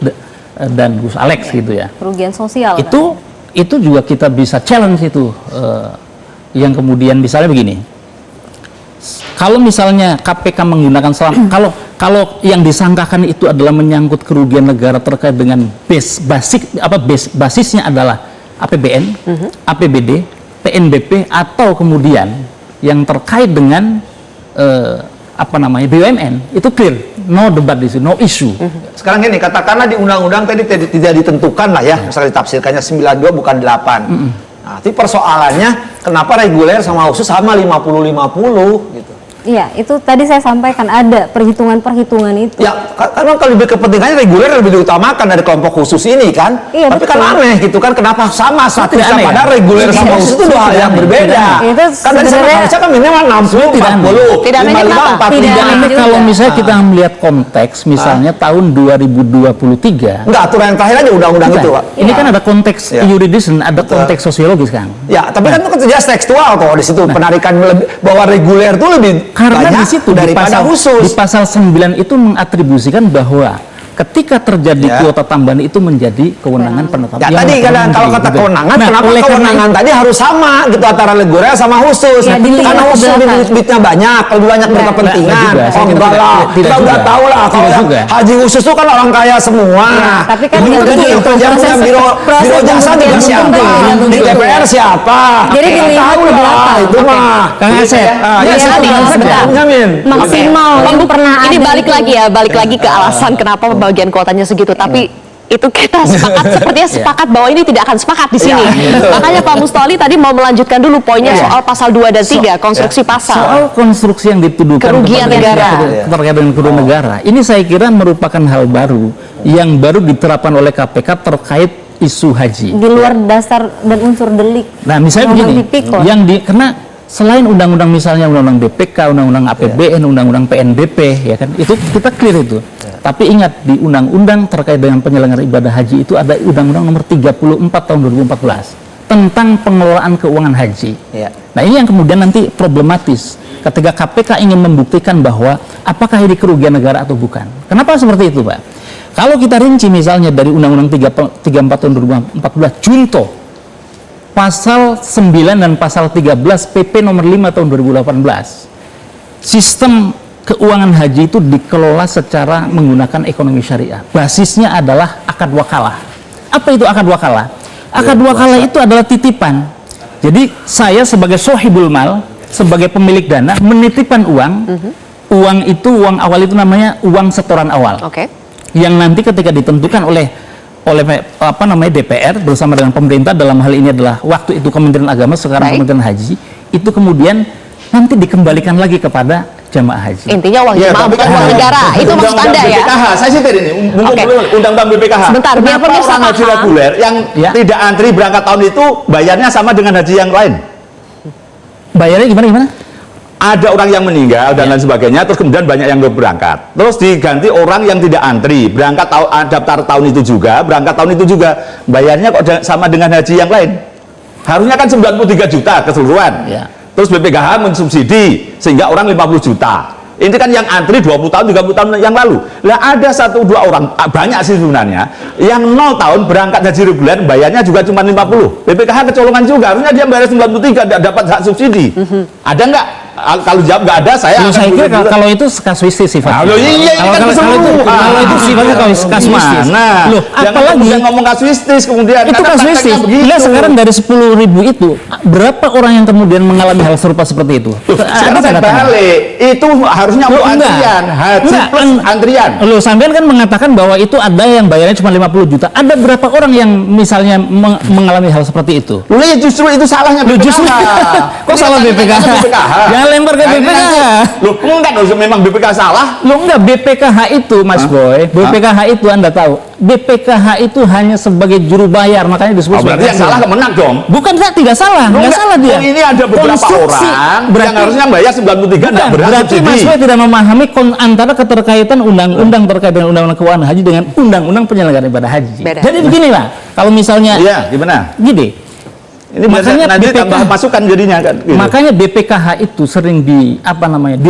Speaker 2: dan Gus Alex gitu ya.
Speaker 5: Kerugian sosial.
Speaker 2: Itu juga kita bisa challenge itu, yang kemudian misalnya begini. Kalau misalnya KPK menggunakan kalau yang disangkakan itu adalah menyangkut kerugian negara terkait dengan basisnya adalah APBN, APBD, PNBP atau kemudian yang terkait dengan BUMN, itu clear, no debat di sini, no issue.
Speaker 7: Sekarang gini, katakanlah di undang-undang tadi tidak ditentukan lah ya, misalnya ditafsirkannya 92 bukan 8. Nah, tapi persoalannya kenapa reguler sama khusus sama 50-50 gitu.
Speaker 5: Iya, itu tadi saya sampaikan ada perhitungan-perhitungan itu.
Speaker 7: Ya, karena kalau lebih kepentingannya reguler lebih diutamakan dari kelompok khusus ini kan.
Speaker 5: Iya,
Speaker 7: tapi kan
Speaker 5: betul.
Speaker 7: aneh gitu kan, kenapa sama statusnya
Speaker 2: aneh,
Speaker 7: padahal
Speaker 2: ya?
Speaker 7: reguler sama
Speaker 2: Iya,
Speaker 7: khusus itu dua hal yang
Speaker 2: aneh.
Speaker 7: berbeda.
Speaker 5: Itu
Speaker 7: Kan dari sana
Speaker 5: sebenarnya
Speaker 7: harusnya kan minimal 60,
Speaker 2: Tidak aneh.
Speaker 7: 40,
Speaker 4: Tidak anehnya
Speaker 7: 55,
Speaker 4: kenapa?
Speaker 7: 45.
Speaker 5: Tidak aneh.
Speaker 2: Tapi kalau
Speaker 5: juga.
Speaker 2: misalnya kita melihat konteks, misalnya tahun 2023,
Speaker 7: Enggak, aturan yang terakhir aja undang-undang itu, Pak.
Speaker 2: ini kan ada konteks
Speaker 7: Iya.
Speaker 2: yuridis dan ada
Speaker 7: Betul.
Speaker 2: konteks sosiologis, Kang.
Speaker 7: Ya, tapi kan itu kan jelas tekstual kok di situ penarikan bahwa reguler itu lebih
Speaker 2: Karena
Speaker 7: banyak
Speaker 2: di situ
Speaker 7: daripada khusus.
Speaker 2: di pasal 9 itu mengatribusikan bahwa ketika terjadi
Speaker 7: Ya.
Speaker 2: kuota tambahan itu menjadi kewenangan penetapan.
Speaker 7: Ya
Speaker 2: yang
Speaker 7: tadi
Speaker 2: menteri,
Speaker 7: kalau kata
Speaker 2: gitu.
Speaker 7: kewenangan,
Speaker 2: Nah,
Speaker 7: kenapa
Speaker 2: oleh karena
Speaker 7: kewenangan tadi harus sama gitu antara reguler sama khusus?
Speaker 5: Ya, dilihat
Speaker 7: Karena
Speaker 5: ke
Speaker 7: khusus
Speaker 5: belakang.
Speaker 7: duitnya banyak, lebih banyak
Speaker 5: Enggak.
Speaker 7: berkepentingan.
Speaker 2: Enggak juga, saya
Speaker 7: Oh
Speaker 2: kira
Speaker 7: enggak
Speaker 2: tidak.
Speaker 7: lah,
Speaker 2: Tidak
Speaker 7: kita udah
Speaker 2: juga.
Speaker 7: tahu lah kalau
Speaker 2: Tidak
Speaker 7: yang
Speaker 2: juga.
Speaker 7: haji khusus itu kan orang kaya semua.
Speaker 5: Ya, tapi kan
Speaker 7: Belum
Speaker 5: nggak
Speaker 7: tentu
Speaker 5: begitu.
Speaker 7: yang kerja punya
Speaker 5: Proses-
Speaker 7: biro
Speaker 5: proses
Speaker 7: jasa juga
Speaker 5: pembuktian
Speaker 7: siapa?
Speaker 5: belum
Speaker 7: Di
Speaker 5: tentu.
Speaker 7: DPR siapa?
Speaker 5: Jadi
Speaker 7: Kita
Speaker 5: dilihat
Speaker 7: tahu
Speaker 5: ke
Speaker 7: lah,
Speaker 5: belakang.
Speaker 7: itu
Speaker 5: Oke.
Speaker 7: mah.
Speaker 2: Kang Asep,
Speaker 7: Ya,
Speaker 5: Iya,
Speaker 7: saya
Speaker 5: tadi,
Speaker 7: bilang
Speaker 5: sebentar.
Speaker 7: Benyamin.
Speaker 5: Maksimal yang pernah
Speaker 4: Ini
Speaker 5: ada
Speaker 4: balik
Speaker 5: itu.
Speaker 4: lagi ya, balik lagi ke alasan kenapa pembagian kuotanya segitu. Tapi itu kita sepakat, sepertinya sepakat bahwa ini tidak akan sepakat di sini. Makanya Pak Mustoli tadi mau melanjutkan dulu poinnya soal pasal 2 dan 3, konstruksi pasal.
Speaker 2: Soal konstruksi yang dituduhkan
Speaker 4: Kerugian
Speaker 2: kepada
Speaker 4: negara.
Speaker 2: terkait dengan kerugian negara, ini saya kira merupakan hal baru yang baru diterapkan oleh KPK terkait isu haji.
Speaker 5: Di luar dasar dan unsur delik.
Speaker 2: Nah, misalnya
Speaker 5: Undang-undang
Speaker 2: begini,
Speaker 5: tipikor.
Speaker 2: karena selain undang-undang misalnya undang-undang BPK, undang-undang APBN, undang-undang PNBP, ya kan, itu kita clear itu. Tapi ingat di undang-undang terkait dengan penyelenggaraan ibadah haji itu ada undang-undang nomor 34 tahun 2014 tentang pengelolaan keuangan haji.
Speaker 7: Ya.
Speaker 2: Nah, ini yang kemudian nanti problematis ketika KPK ingin membuktikan bahwa apakah ini kerugian negara atau bukan. Kenapa seperti itu, Pak? Kalau kita rinci misalnya dari undang-undang 34 tahun 2014 junto pasal 9 dan pasal 13 PP nomor 5 tahun 2018, sistem keuangan haji itu dikelola secara menggunakan ekonomi syariah. Basisnya adalah akad wakalah. Apa itu akad wakalah? Akad wakalah itu adalah titipan. Jadi saya sebagai sohibul mal, sebagai pemilik dana, menitipkan uang. Uang itu, uang awal itu namanya uang setoran awal.
Speaker 4: Oke.
Speaker 2: Yang nanti ketika ditentukan oleh DPR bersama dengan pemerintah, dalam hal ini adalah waktu itu Kementerian Agama, sekarang
Speaker 4: Baik.
Speaker 2: Kementerian Haji, itu kemudian nanti dikembalikan lagi kepada jamaah haji.
Speaker 4: Intinya uang
Speaker 6: Ya,
Speaker 4: jemaah
Speaker 6: tapi
Speaker 4: bukan
Speaker 6: kan
Speaker 4: uang negara. Itu maksud
Speaker 6: Undang-undang
Speaker 4: Anda ya?
Speaker 6: BPKH, saya sitir ini,
Speaker 4: Oke.
Speaker 6: undang-undang BPKH.
Speaker 4: Sebentar, biar
Speaker 6: Kenapa
Speaker 4: pemirsa
Speaker 6: orang haji
Speaker 4: paham.
Speaker 6: reguler yang
Speaker 2: Ya.
Speaker 6: tidak antri berangkat tahun itu bayarnya sama dengan haji yang lain?
Speaker 2: Bayarnya gimana?
Speaker 6: Ada orang yang meninggal dan lain sebagainya, terus kemudian banyak yang berangkat, terus diganti orang yang tidak antri berangkat daftar tahun itu juga, berangkat tahun itu juga, bayarnya kok sama dengan haji yang lain? Harusnya kan 93 juta keseluruhan.
Speaker 2: Ya.
Speaker 6: Terus BPKH mensubsidi sehingga orang 50 juta. Ini kan yang antri 20 tahun, 30 tahun yang lalu. Lah ada 1-2 orang, banyak sih sebenarnya, yang 0 tahun berangkat haji reguler, bayarnya juga cuma 50. BPKH kecolongan juga, harusnya dia bayar 93, tidak dapat hak subsidi. Ada nggak? Kalau jawab nggak ada, saya
Speaker 2: Loh,
Speaker 6: akan
Speaker 2: saya kira
Speaker 6: bunuh
Speaker 2: kalau itu kasuistis sifatnya.
Speaker 6: Loh, iya, ini kan keseluruhan.
Speaker 2: Kalau itu sifatnya kasuistis.
Speaker 6: Mana?
Speaker 2: Loh,
Speaker 6: Jangan
Speaker 2: apalagi
Speaker 6: kemudian ngomong kasuistis kemudian.
Speaker 2: itu
Speaker 6: karena
Speaker 2: kasuistis.
Speaker 6: prakteknya begitu.
Speaker 2: Lihat sekarang dari 10.000 itu berapa orang yang kemudian mengalami hal serupa seperti itu?
Speaker 6: Loh, sekarang saya
Speaker 2: tanda-tanda?
Speaker 6: balik, itu harusnya untuk
Speaker 2: Loh, enggak.
Speaker 6: antrian, haji
Speaker 2: Enggak,
Speaker 6: plus antrian.
Speaker 2: Loh, sampean kan mengatakan bahwa itu ada yang bayarnya cuma 50 juta. Ada berapa orang yang misalnya mengalami hal seperti itu?
Speaker 6: Loh, ya justru itu salahnya
Speaker 2: Loh,
Speaker 6: BPKH.
Speaker 2: justru kok salah BPKH? Jangan lempar ke
Speaker 6: Nah, ini
Speaker 2: BPKH.
Speaker 6: nanti- Loh, enggak dong, memang BPKH salah.
Speaker 2: Loh enggak, BPKH itu Mas Boy, BPKH itu Anda tahu, BPKH itu hanya sebagai juru bayar, makanya disebut
Speaker 6: Oh, berarti yang salah kemenang dong.
Speaker 2: Bukan, tidak salah,
Speaker 6: Loh,
Speaker 2: nggak
Speaker 6: enggak.
Speaker 2: salah dia.
Speaker 6: Oh, ini ada beberapa
Speaker 2: Konstruksi,
Speaker 6: orang
Speaker 2: berarti,
Speaker 6: yang harusnya bayar 93 enggak
Speaker 2: bukan,
Speaker 6: berhak
Speaker 2: berarti
Speaker 6: subsidi.
Speaker 2: Mas Boy tidak memahami antara keterkaitan undang-undang terkait dengan undang-undang keuangan haji dengan undang-undang penyelenggaraan ibadah haji.
Speaker 4: Beda.
Speaker 2: Jadi beginilah, kalau misalnya
Speaker 6: Iya, gimana?
Speaker 2: gini,
Speaker 6: Ini
Speaker 2: Makanya
Speaker 6: nanti
Speaker 2: BPKH
Speaker 6: tambah masukan jadinya kan. Gitu.
Speaker 2: makanya BPKH itu sering di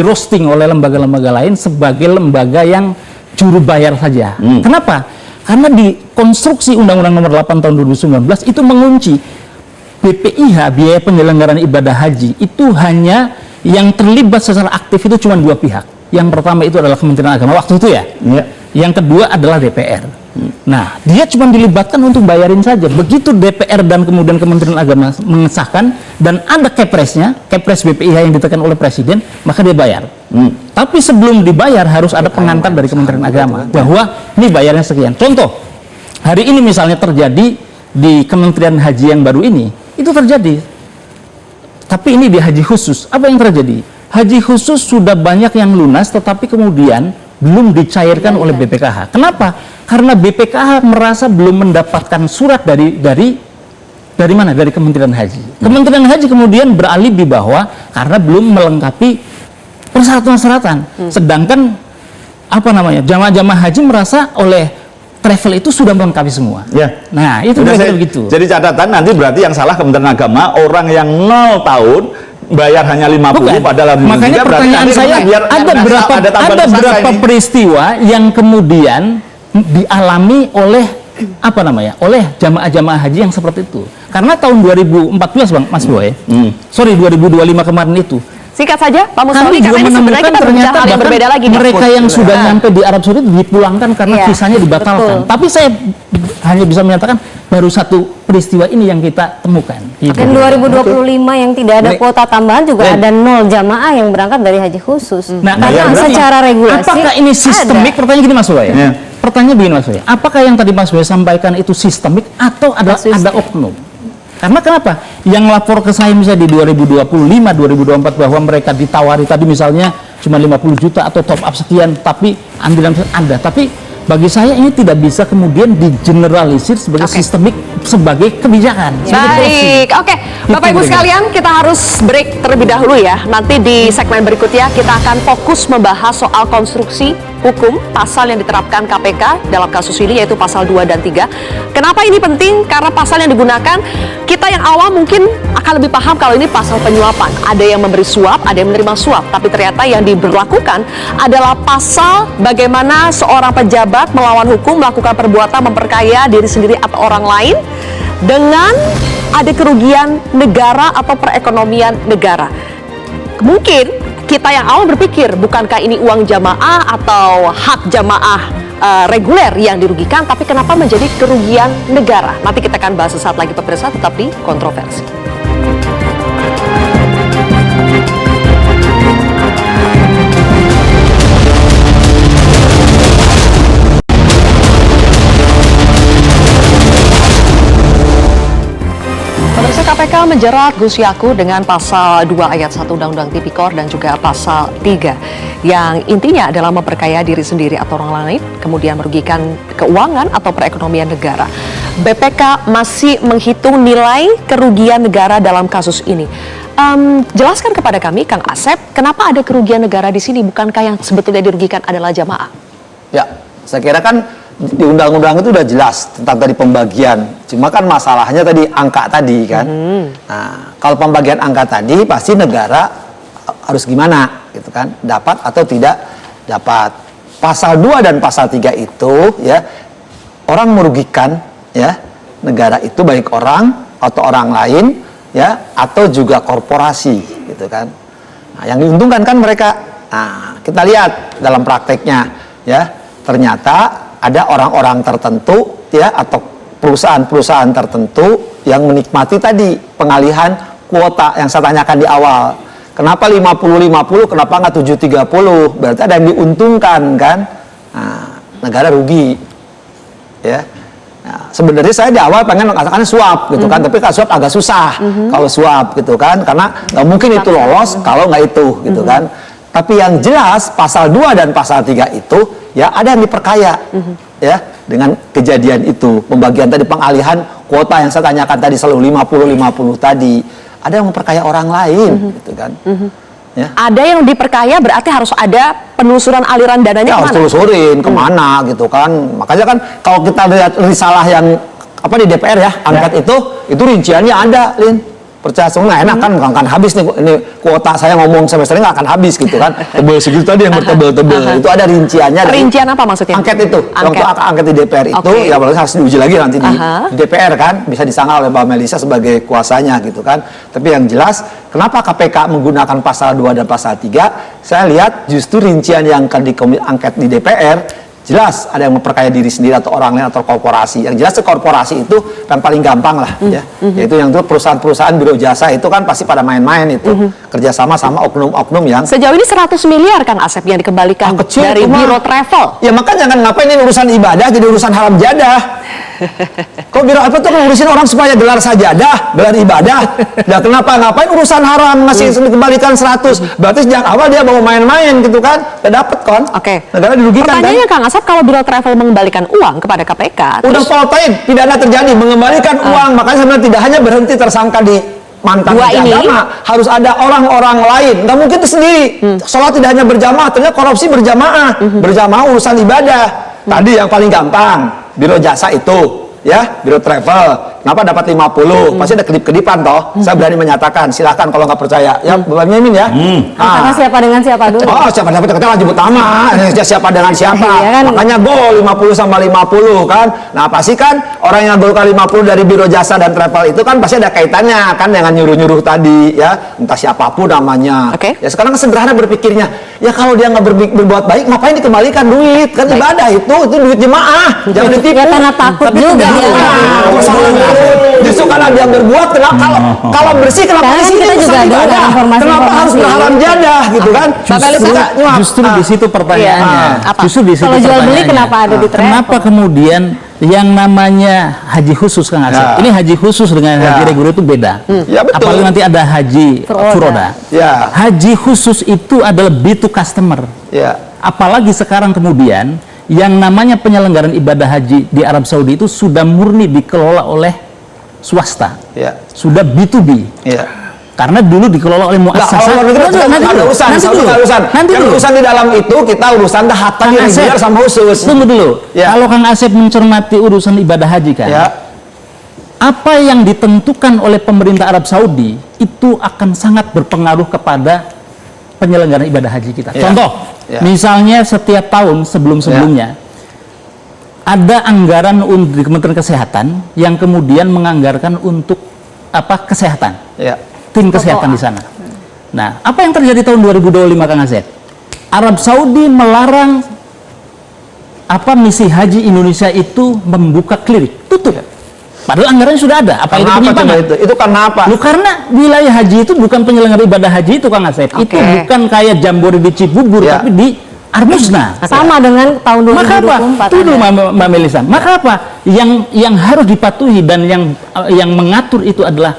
Speaker 2: roasting oleh lembaga-lembaga lain sebagai lembaga yang juru bayar saja. Kenapa? Karena di konstruksi Undang-Undang Nomor 8 Tahun 2019 itu mengunci BPIH, biaya penyelenggaraan ibadah haji, itu hanya yang terlibat secara aktif itu cuma 2 pihak. Yang pertama itu adalah Kementerian Agama waktu itu ya.
Speaker 6: Iya.
Speaker 2: Yang kedua adalah DPR. Nah, dia cuma dilibatkan untuk bayarin saja. Begitu DPR dan kemudian Kementerian Agama mengesahkan dan ada kepresnya, kepres BPIH yang ditekan oleh Presiden, maka dia bayar. Tapi sebelum dibayar harus ada pengantar dari Kementerian Agama bahwa ini bayarnya sekian. Contoh, hari ini misalnya terjadi di Kementerian Haji yang baru ini, itu terjadi. Tapi ini di haji khusus. Apa yang terjadi? Haji khusus sudah banyak yang lunas, tetapi kemudian belum dicairkan oleh BPKH. Kenapa? Karena BPKH merasa belum mendapatkan surat dari mana? Dari Kementerian Haji. Kementerian Haji kemudian beralibi bahwa karena belum melengkapi persyaratan-persyaratan. Sedangkan jamaah-jamaah haji merasa oleh travel itu sudah melengkapi semua.
Speaker 6: Ya.
Speaker 2: Nah, itu
Speaker 6: Udah,
Speaker 2: kira-kira
Speaker 6: saya-
Speaker 2: begitu.
Speaker 6: Jadi catatan nanti berarti yang salah Kementerian Agama, orang yang 0 tahun bayar hanya 50
Speaker 2: Bukan.
Speaker 6: padahal harus
Speaker 2: Makanya
Speaker 6: berarti
Speaker 2: pertanyaan
Speaker 6: nanti
Speaker 2: saya,
Speaker 6: biar
Speaker 2: ada
Speaker 6: nggak
Speaker 2: berapa
Speaker 6: tambahan tersangka ini.
Speaker 2: peristiwa yang kemudian dialami oleh oleh jamaah-jamaah haji yang seperti itu. Karena tahun 2014 Bang Mas Boy, sorry 2025 kemarin itu,
Speaker 4: Singkat saja, Pak
Speaker 2: kami
Speaker 4: Musoli,
Speaker 2: juga
Speaker 4: karena ini sebenarnya
Speaker 2: menemukan
Speaker 4: kita berbicara
Speaker 2: ternyata
Speaker 4: hal yang
Speaker 2: bahkan
Speaker 4: berbeda lagi nih.
Speaker 2: mereka yang sudah nyampe di Arab Saudi dipulangkan karena
Speaker 5: Iya,
Speaker 2: visanya dibatalkan.
Speaker 5: betul.
Speaker 2: Tapi saya hanya bisa menyatakan baru satu peristiwa ini yang kita temukan. Gitu.
Speaker 5: Dan 2025 yang tidak ada
Speaker 7: Ini-
Speaker 5: kuota tambahan juga
Speaker 7: Ini-
Speaker 5: ada 0 jamaah yang berangkat dari haji khusus.
Speaker 2: Nah,
Speaker 5: Karena
Speaker 2: berarti
Speaker 5: secara regulasi
Speaker 2: apakah ini sistemik?
Speaker 5: ada.
Speaker 2: Pertanyaan gini Mas Boy.
Speaker 6: Iya.
Speaker 2: Pertanyaan begini Mas Boy. Apakah yang tadi Mas Boy sampaikan itu sistemik atau ada oknum? Karena kenapa? Yang lapor ke saya misalnya di 2025, 2024 bahwa mereka ditawari tadi misalnya cuma 50 juta atau top up sekian, tapi ambilan ada. Tapi bagi saya ini tidak bisa kemudian digeneralisir sebagai sistemik, sebagai kebijakan. sebagai policy.
Speaker 4: Baik, oke. Bapak Ibu
Speaker 2: Itu
Speaker 4: sekalian, kita harus break terlebih dahulu ya. Nanti di segmen berikutnya kita akan fokus membahas soal konstruksi hukum pasal yang diterapkan KPK dalam kasus ini, yaitu pasal 2 dan 3. Kenapa ini penting? Karena pasal yang digunakan, kita yang awam mungkin akan lebih paham kalau ini pasal penyuapan. Ada yang memberi suap, ada yang menerima suap. Tapi ternyata yang diberlakukan adalah pasal bagaimana seorang pejabat melawan hukum melakukan perbuatan memperkaya diri sendiri atau orang lain dengan ada kerugian negara atau perekonomian negara. Mungkin kita yang awam berpikir, bukankah ini uang jamaah atau hak jamaah reguler yang dirugikan, tapi kenapa menjadi kerugian negara? Nanti kita akan bahas sesaat lagi pemirsa, tetap di Kontroversi. Pemirsa, KPK menjerat Gus Yakut dengan pasal 2 ayat 1 Undang-Undang Tipikor dan juga pasal 3 yang intinya adalah memperkaya diri sendiri atau orang lain, kemudian merugikan keuangan atau perekonomian negara. BPK masih menghitung nilai kerugian negara dalam kasus ini. Jelaskan kepada kami, Kang Asep, kenapa ada kerugian negara di sini? Bukankah yang sebetulnya dirugikan adalah jamaah?
Speaker 7: Ya, saya kira kan di undang-undang itu udah jelas tentang tadi pembagian. Cuma kan masalahnya tadi angka tadi kan. Nah, kalau pembagian angka tadi pasti negara harus gimana gitu kan? Dapat atau tidak dapat. Pasal 2 dan pasal 3 itu ya orang merugikan ya negara itu baik orang atau orang lain ya atau juga korporasi gitu kan. Nah, yang diuntungkan kan mereka. Nah, kita lihat dalam prakteknya ya ternyata ada orang-orang tertentu ya atau perusahaan-perusahaan tertentu yang menikmati tadi pengalihan kuota yang saya tanyakan di awal. Kenapa 50-50, kenapa nggak 7-30? Berarti ada yang diuntungkan kan? Nah, negara rugi. Ya. Nah, sebenarnya saya di awal pengen mengatakan suap gitu kan, tapi kalau suap agak susah kalau suap gitu kan, karena nggak mungkin itu lolos kalau nggak itu gitu kan. Tapi yang jelas pasal 2 dan pasal 3 itu ya ada yang diperkaya ya dengan kejadian itu, pembagian tadi pengalihan kuota yang saya tanyakan tadi selalu 50-50 tadi. Ada yang memperkaya orang lain gitu kan. Ya.
Speaker 4: Ada yang diperkaya berarti harus ada penelusuran aliran dananya
Speaker 7: Ya, harus
Speaker 4: kemana?
Speaker 7: telusurin kemana gitu kan. Makanya kan kalau kita lihat risalah yang apa di DPR ya, angkat itu rinciannya ada, Lin. Percaya semua enak kan nggak akan habis nih ini kuota saya ngomong semester ini nggak akan habis gitu kan. Tebel segitu tadi yang bertebel-tebel itu ada rinciannya.
Speaker 4: Rincian apa maksudnya?
Speaker 7: Angket itu,
Speaker 4: Angket.
Speaker 7: waktu angket di DPR itu
Speaker 4: Oke.
Speaker 7: ya harus diuji lagi nanti di DPR kan, bisa disangka oleh Mbak Melisa sebagai kuasanya gitu kan. Tapi yang jelas kenapa KPK menggunakan pasal 2 dan pasal 3? Saya lihat justru rincian yang akan diangket di DPR jelas ada yang memperkaya diri sendiri atau orang lain atau korporasi. Yang jelas korporasi itu yang paling gampang lah ya. Yaitu yang itu perusahaan-perusahaan biro jasa itu kan pasti pada main-main itu. Kerjasama sama oknum-oknum yang
Speaker 4: Sejauh ini 100 miliar Kang Asep yang dikembalikan
Speaker 7: kecil
Speaker 4: dari
Speaker 7: itu mah.
Speaker 4: Biro Travel.
Speaker 7: ya makanya jangan ngapain ini urusan ibadah jadi urusan haram jadah. Kok biro apa tuh ngurusin orang supaya gelar sajadah, gelar ibadah. Nah, kenapa ngapain urusan haram masih dikembalikan 100? Berarti sejak awal dia mau main-main gitu kan. Udah dapet kan?
Speaker 4: Oke.
Speaker 7: Negara dirugikan kan?
Speaker 4: Pertanyaannya Kang Asep, kalau Biro Travel mengembalikan uang kepada KPK,
Speaker 7: Udah
Speaker 4: terus
Speaker 7: voltaid, pidana terjadi mengembalikan uang. Makanya sebenarnya tidak hanya berhenti tersangka di mantan
Speaker 4: Dua ini.
Speaker 7: agama, harus ada orang-orang lain. Nggak mungkin itu sendiri. Sholat tidak hanya berjamaah, ternyata korupsi berjamaah. Berjamaah urusan ibadah. Tadi yang paling gampang, biro jasa itu, ya, biro travel. Kenapa dapat 50? Pasti ada kedip-kedipan toh. Saya berani menyatakan, silahkan kalau nggak percaya. Ya, Bapak Mimin ya.
Speaker 5: Antara siapa dengan siapa dulu?
Speaker 7: Oh, siapa dapat kita wajib utama. Siapa dengan siapa?
Speaker 5: Iya kan?
Speaker 7: Makanya gol 50 sama 50 kan. Nah, pasti kan orang yang gol kali 50 dari Biro Jasa dan Travel itu kan pasti ada kaitannya kan dengan nyuruh-nyuruh tadi ya. Entah siapapun namanya.
Speaker 4: Oke.
Speaker 7: Ya sekarang sederhana berpikirnya. Ya kalau dia nggak berbuat baik, ngapain dikembalikan duit? Kan ibadah itu duit jemaah. Jangan ditipu.
Speaker 5: Ya karena takut juga dia.
Speaker 7: Justru karena dia berbuat, kenapa kalau bersih kenapa
Speaker 5: Karena
Speaker 7: di sini
Speaker 5: kita juga
Speaker 7: urusan
Speaker 5: ada
Speaker 7: ibadah?
Speaker 5: informasi-informasi.
Speaker 7: Kenapa harus berharam jadah gitu kan?
Speaker 2: Justru di situ pertanyaannya.
Speaker 4: Apa?
Speaker 2: Justru di situ
Speaker 5: Kalau jual beli
Speaker 2: pertanyaannya.
Speaker 5: kenapa ada di travel?
Speaker 2: Kenapa kemudian yang namanya haji khusus Kang Asep?
Speaker 7: Ya.
Speaker 2: Ini haji khusus dengan haji reguler itu beda.
Speaker 7: Ya, betul.
Speaker 2: Apalagi nanti ada haji furoda.
Speaker 7: Ya.
Speaker 2: Haji khusus itu adalah B to customer.
Speaker 7: Ya.
Speaker 2: Apalagi sekarang kemudian yang namanya penyelenggaraan ibadah haji di Arab Saudi itu sudah murni dikelola oleh swasta.
Speaker 7: Ya.
Speaker 2: Sudah B2B.
Speaker 7: Ya.
Speaker 2: Karena dulu dikelola oleh muassasah.
Speaker 7: Nanti dulu. Urusan di dalam itu kita urusan tahatan yang reguler sama khusus.
Speaker 2: Tunggu dulu.
Speaker 7: Ya.
Speaker 2: Kalau Kang Asep mencermati urusan ibadah haji kan,
Speaker 7: Ya.
Speaker 2: apa yang ditentukan oleh pemerintah Arab Saudi itu akan sangat berpengaruh kepada penyelenggaraan ibadah haji kita.
Speaker 7: Ya.
Speaker 2: Contoh,
Speaker 7: Ya.
Speaker 2: misalnya setiap tahun sebelum-sebelumnya ada anggaran di Kementerian Kesehatan yang kemudian menganggarkan untuk kesehatan.
Speaker 7: Ya.
Speaker 2: Tim kesehatan di sana. Nah, apa yang terjadi tahun 2025 Kang Asep? Arab Saudi melarang misi haji Indonesia itu membuka klinik, tutup. Padahal anggarannya sudah ada. Apa itu penyimpangan?
Speaker 7: Itu karena apa?
Speaker 2: Lu karena wilayah haji itu bukan penyelenggara ibadah haji itu Kang Asep. Itu bukan kayak Jambore di Cibubur,
Speaker 7: Ya.
Speaker 2: tapi di Armusna.
Speaker 5: Sama dengan tahun 2024.
Speaker 2: Maka apa? Tunggu Mbak Melisa. Maka apa? Yang harus dipatuhi dan yang mengatur itu adalah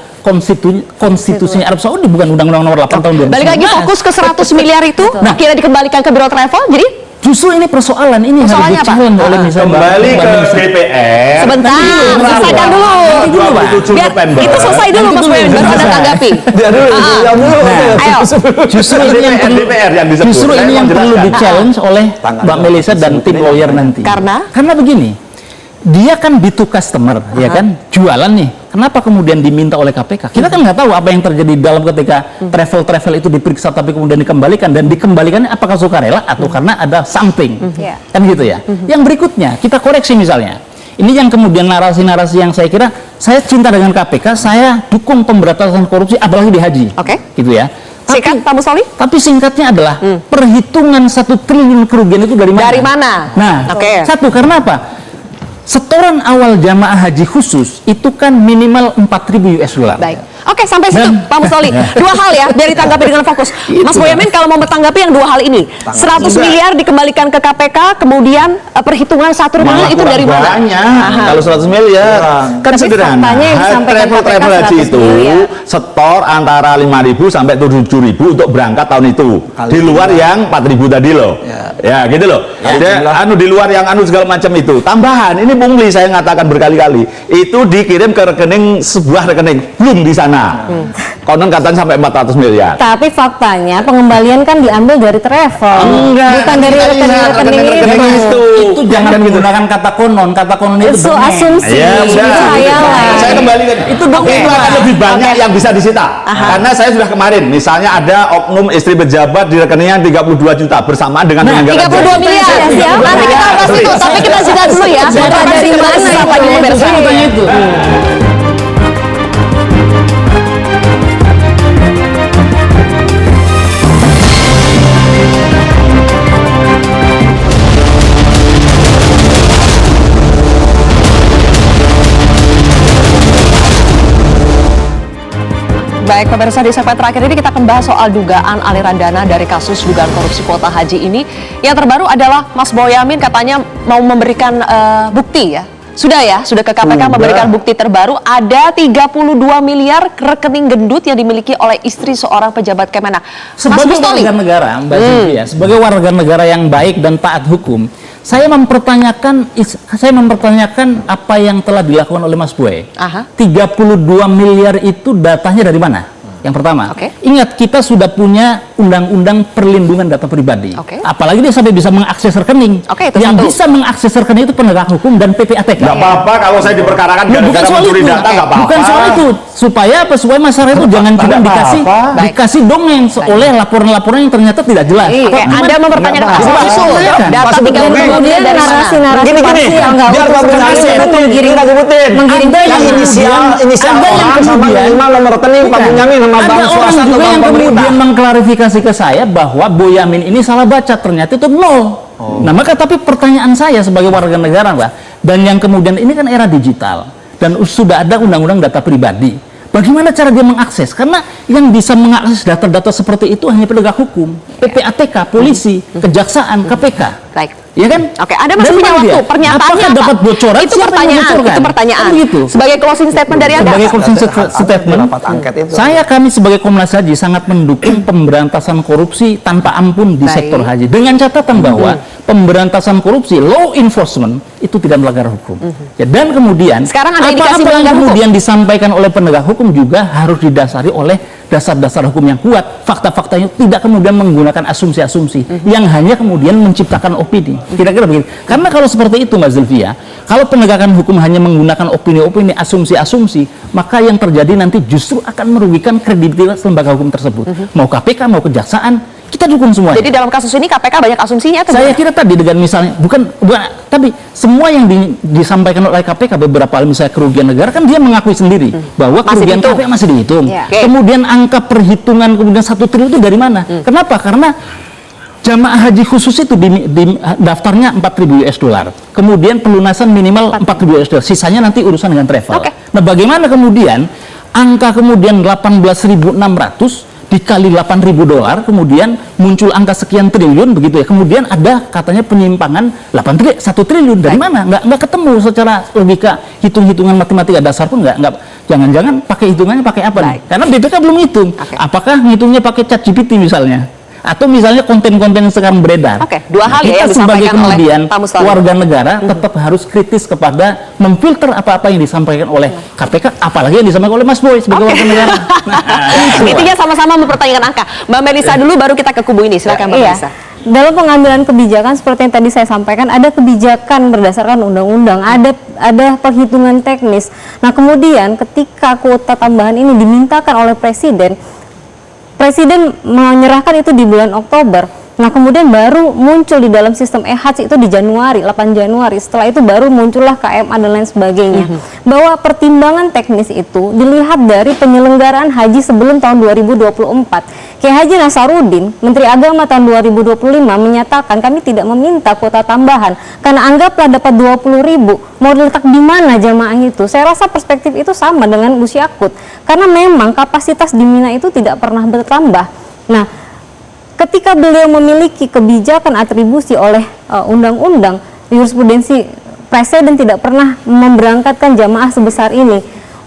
Speaker 2: konstitusinya Arab Saudi, bukan Undang-Undang Nomor 8 tahun 2019.
Speaker 4: Balik lagi fokus ke 100 miliar itu, akhirnya dikembalikan ke Biro Travel, jadi
Speaker 2: justru ini persoalan ini harus
Speaker 4: Persoalannya apa?
Speaker 2: di-challenge oleh misalnya
Speaker 6: Kembali ke DPR.
Speaker 4: sebentar, selesaikan dulu. Biar
Speaker 6: 27
Speaker 4: itu selesai dulu Mas Boyamin, baru Anda tanggapi.
Speaker 7: Dia dulu, dia dulu.
Speaker 4: Ayo.
Speaker 2: Justru ini yang perlu
Speaker 6: DPR yang disebut.
Speaker 2: justru
Speaker 6: Saya
Speaker 2: ini
Speaker 6: mau
Speaker 2: yang perlu
Speaker 6: jelaskan.
Speaker 2: di-challenge oleh
Speaker 7: Tanggal
Speaker 2: Mbak Melisa dan tim lawyer nanti.
Speaker 4: Karena
Speaker 2: begini, dia kan B2 customer, ya kan, jualan nih. Kenapa kemudian diminta oleh KPK? Kita kan nggak tahu apa yang terjadi dalam ketika travel itu diperiksa tapi kemudian dikembalikan, dan dikembalikannya apakah sukarela atau karena ada something,
Speaker 5: Ya.
Speaker 2: kan gitu ya. Yang berikutnya kita koreksi misalnya. Ini yang kemudian narasi-narasi yang saya kira saya cinta dengan KPK, saya dukung pemberantasan korupsi apalagi di haji.
Speaker 4: Oke.
Speaker 2: Gitu ya.
Speaker 4: Singkat, Pak Musoli?
Speaker 2: Tapi singkatnya adalah perhitungan 1 triliun kerugian itu dari mana?
Speaker 4: Dari mana?
Speaker 2: Nah,
Speaker 4: Oke.
Speaker 2: satu, karena apa? Setoran awal jamaah haji khusus itu kan minimal 4.000 US dollar.
Speaker 4: Baik. Oke, sampai situ
Speaker 2: Dan-
Speaker 4: Pak Musoli. Dua hal ya, biar ditanggapi dengan fokus. Mas Boyamin kalau mau bertanggapi yang dua hal ini. 100 miliar dikembalikan ke KPK, kemudian perhitungan 1 triliun itu dari mana? Aha.
Speaker 6: Kalau 100 miliar kan
Speaker 5: Tapi
Speaker 6: sederhana.
Speaker 5: faktanya yang disampaikan
Speaker 6: Travel
Speaker 5: KPK
Speaker 6: haji
Speaker 5: 100
Speaker 6: itu
Speaker 5: miliar.
Speaker 6: setor antara 5.000 sampai 7.000 untuk berangkat tahun itu. Di luar yang 4.000 tadi loh. Ya, gitu loh. Di luar yang segala macam itu. Tambahan, ini pungli saya ngatakan berkali-kali. Itu dikirim ke rekening, sebuah rekening belum di sana. Konon katanya sampai 400 miliar.
Speaker 5: Tapi faktanya pengembalian kan diambil dari travel,
Speaker 6: Enggak,
Speaker 5: bukan dari rekening-rekening itu.
Speaker 2: Itu jangan menggunakan kata konon itu
Speaker 5: Itu
Speaker 2: benar.
Speaker 5: asumsi,
Speaker 6: Ya,
Speaker 5: itu
Speaker 6: udah.
Speaker 5: hayalan.
Speaker 6: Saya kembalikan.
Speaker 2: Itu
Speaker 6: Tapi itu akan lebih banyak yang bisa disita. Karena saya sudah kemarin, misalnya ada oknum istri pejabat di rekeningnya 32 juta bersamaan dengan penyelenggara
Speaker 4: 32 miliar.
Speaker 5: Siapa?
Speaker 4: Nanti kita bahas itu, tapi kita jeda dulu ya.
Speaker 5: Data dari mana
Speaker 4: Siapa
Speaker 5: itu?
Speaker 4: yang pemirsa?
Speaker 2: Katanya itu.
Speaker 4: Baik, pemirsa, di segmen terakhir ini kita akan bahas soal dugaan aliran dana dari kasus dugaan korupsi kuota haji ini. Yang terbaru adalah Mas Boyamin katanya mau memberikan bukti ya. Sudah ke KPK memberikan bukti terbaru, ada 32 miliar rekening gendut yang dimiliki oleh istri seorang pejabat Kemenak. Mas
Speaker 2: Sebagai
Speaker 4: Mustoli,
Speaker 2: warga negara, Mbak Sylvia, sebagai warga negara yang baik dan taat hukum, saya mempertanyakan apa yang telah dilakukan oleh Mas Boy.
Speaker 4: Aha.
Speaker 2: 32 miliar itu datanya dari mana? Yang pertama,
Speaker 4: Oke.
Speaker 2: ingat kita sudah punya undang-undang perlindungan data pribadi.
Speaker 4: Oke.
Speaker 2: Apalagi dia sampai bisa mengakses rekening.
Speaker 4: Oke, itu
Speaker 2: yang
Speaker 4: satu.
Speaker 2: bisa mengakses rekening itu penegak hukum dan PPATK.
Speaker 6: Nggak apa-apa kalau saya diperkarakan
Speaker 2: Nah, bukan
Speaker 6: gara-gara
Speaker 2: soal
Speaker 6: mencuri
Speaker 2: itu.
Speaker 6: data, nggak apa-apa.
Speaker 2: Bukan soal itu. Supaya apa? Supaya masyarakat itu jangan cuma
Speaker 6: nggak
Speaker 2: dikasih
Speaker 6: apa-apa.
Speaker 2: dikasih dongeng oleh laporan-laporan yang ternyata tidak jelas.
Speaker 4: Oke,
Speaker 2: Cuman-
Speaker 4: Anda mempertanyakan
Speaker 6: Nggak
Speaker 4: asal
Speaker 6: apa-apa.
Speaker 4: usul
Speaker 2: Silakan.
Speaker 4: data
Speaker 7: Pas
Speaker 4: 30
Speaker 7: dongeng.
Speaker 4: miliar dari mana?
Speaker 5: narasi-narasi
Speaker 7: Gini,
Speaker 5: parsial nggak
Speaker 7: biar
Speaker 5: utuh
Speaker 7: Pak
Speaker 5: seperti
Speaker 7: Gunarsi
Speaker 5: itu menggiring
Speaker 7: kita sebutin.
Speaker 5: menggiring
Speaker 2: Ada
Speaker 7: Yang
Speaker 2: yang
Speaker 7: inisial
Speaker 2: ada yang
Speaker 7: orang sama
Speaker 2: kemudian-
Speaker 7: minimal nomor rekening Pak
Speaker 2: Bukan.
Speaker 7: Bunyamin sama
Speaker 2: Ada
Speaker 7: bank
Speaker 2: orang
Speaker 7: swasta atau
Speaker 2: juga
Speaker 7: bank
Speaker 2: yang
Speaker 7: pemerintah.
Speaker 2: kemudian mengklarifikasi ke saya bahwa Boyamin ini salah baca, ternyata itu 0. Nah maka tapi pertanyaan saya sebagai warga negara, Pak, dan yang kemudian ini kan era digital dan sudah ada undang-undang data pribadi. Bagaimana cara dia mengakses? Karena yang bisa mengakses data-data seperti itu hanya penegak hukum, PPATK, polisi, kejaksaan, KPK.
Speaker 4: Baik.
Speaker 2: Ya kan?
Speaker 4: Oke, Anda masih
Speaker 2: Dan
Speaker 4: punya
Speaker 2: mana
Speaker 4: waktu.
Speaker 2: dia?
Speaker 4: Pernyataannya
Speaker 2: Apakah
Speaker 4: apa?
Speaker 2: dapat bocoran?
Speaker 4: Itu
Speaker 2: Siapa yang
Speaker 4: pertanyaan.
Speaker 2: membocorkan?
Speaker 4: Itu pertanyaan.
Speaker 2: Kan begitu.
Speaker 4: Sebagai closing statement dari Anda.
Speaker 2: Sebagai closing
Speaker 7: Rapat
Speaker 2: statement,
Speaker 7: angket itu.
Speaker 2: kami sebagai Komnas Haji sangat mendukung pemberantasan korupsi tanpa ampun di
Speaker 4: Baik.
Speaker 2: sektor haji. Dengan catatan bahwa pemberantasan korupsi, law enforcement itu tidak melanggar hukum. Ya, dan kemudian
Speaker 4: Sekarang ada indikasi
Speaker 2: apa-apa yang
Speaker 4: melanggar hukum.
Speaker 2: kemudian disampaikan oleh penegak hukum juga harus didasari oleh dasar-dasar hukum yang kuat. Fakta-faktanya tidak kemudian menggunakan asumsi-asumsi yang hanya kemudian menciptakan opini. Kira-kira begitu. Karena kalau seperti itu, Mbak Zulfia, kalau penegakan hukum hanya menggunakan opini-opini, asumsi-asumsi, maka yang terjadi nanti justru akan merugikan kredibilitas lembaga hukum tersebut. Mau KPK, mau kejaksaan, kita dukung semuanya.
Speaker 4: Jadi dalam kasus ini KPK banyak asumsinya atau
Speaker 2: Saya
Speaker 4: gimana?
Speaker 2: kira tadi dengan misalnya bukan tapi semua yang disampaikan oleh KPK beberapa kali misalnya kerugian negara kan dia mengakui sendiri bahwa
Speaker 4: Masih
Speaker 2: kerugian
Speaker 4: dihitung.
Speaker 2: KPK masih dihitung.
Speaker 4: Iya. Oke.
Speaker 2: Kemudian angka perhitungan kemudian 1 triliun itu dari mana? Kenapa? Karena jamaah haji khusus itu daftarnya 4.000 US dollar. Kemudian pelunasan minimal 4.000 US dollar. Sisanya nanti urusan dengan travel.
Speaker 4: Oke.
Speaker 2: Nah, bagaimana kemudian angka kemudian 18.600 dikali 8.000 dolar, kemudian muncul angka sekian triliun begitu ya. Kemudian ada katanya penyimpangan 1 triliun dari mana? Nggak ketemu secara logika hitung-hitungan matematika dasar pun nggak. Jangan-jangan pakai hitungannya pakai apa nih? Karena BPK belum hitung.
Speaker 4: Oke.
Speaker 2: Apakah ngitungnya pakai ChatGPT misalnya? Atau misalnya konten-konten yang sekarang beredar.
Speaker 4: Oke, dua hal ya yang
Speaker 2: Kita sebagai
Speaker 4: disampaikan oleh
Speaker 2: kemudian
Speaker 4: Pak Mustoli.
Speaker 2: warga negara tetap harus kritis kepada memfilter apa-apa yang disampaikan oleh KPK, apalagi yang disampaikan oleh Mas Boy sebagai warga negara. Nah, itu, Pak.
Speaker 4: Intinya sama-sama mempertanyakan angka. Mbak Melisa dulu baru kita ke kubu ini. Silakan Mbak
Speaker 5: Iya.
Speaker 4: Melisa.
Speaker 5: Dalam pengambilan kebijakan seperti yang tadi saya sampaikan, ada kebijakan berdasarkan undang-undang, ada perhitungan teknis. Nah, kemudian ketika kuota tambahan ini dimintakan oleh Presiden menyerahkan itu di bulan Oktober. Nah, kemudian baru muncul di dalam sistem e-Hajj itu di Januari, 8 Januari. Setelah itu baru muncullah KMA dan lain sebagainya. Bahwa pertimbangan teknis itu dilihat dari penyelenggaraan haji sebelum tahun 2024. Kiai Haji Nasaruddin, Menteri Agama tahun 2025 menyatakan kami tidak meminta kuota tambahan karena anggaplah dapat 20.000. Mau diletak di mana jamaah itu? Saya rasa perspektif itu sama dengan Gus Yakut. Karena memang kapasitas di Mina itu tidak pernah bertambah. Nah, ketika beliau memiliki kebijakan atribusi oleh undang-undang, jurisprudensi presiden tidak pernah memberangkatkan jamaah sebesar ini.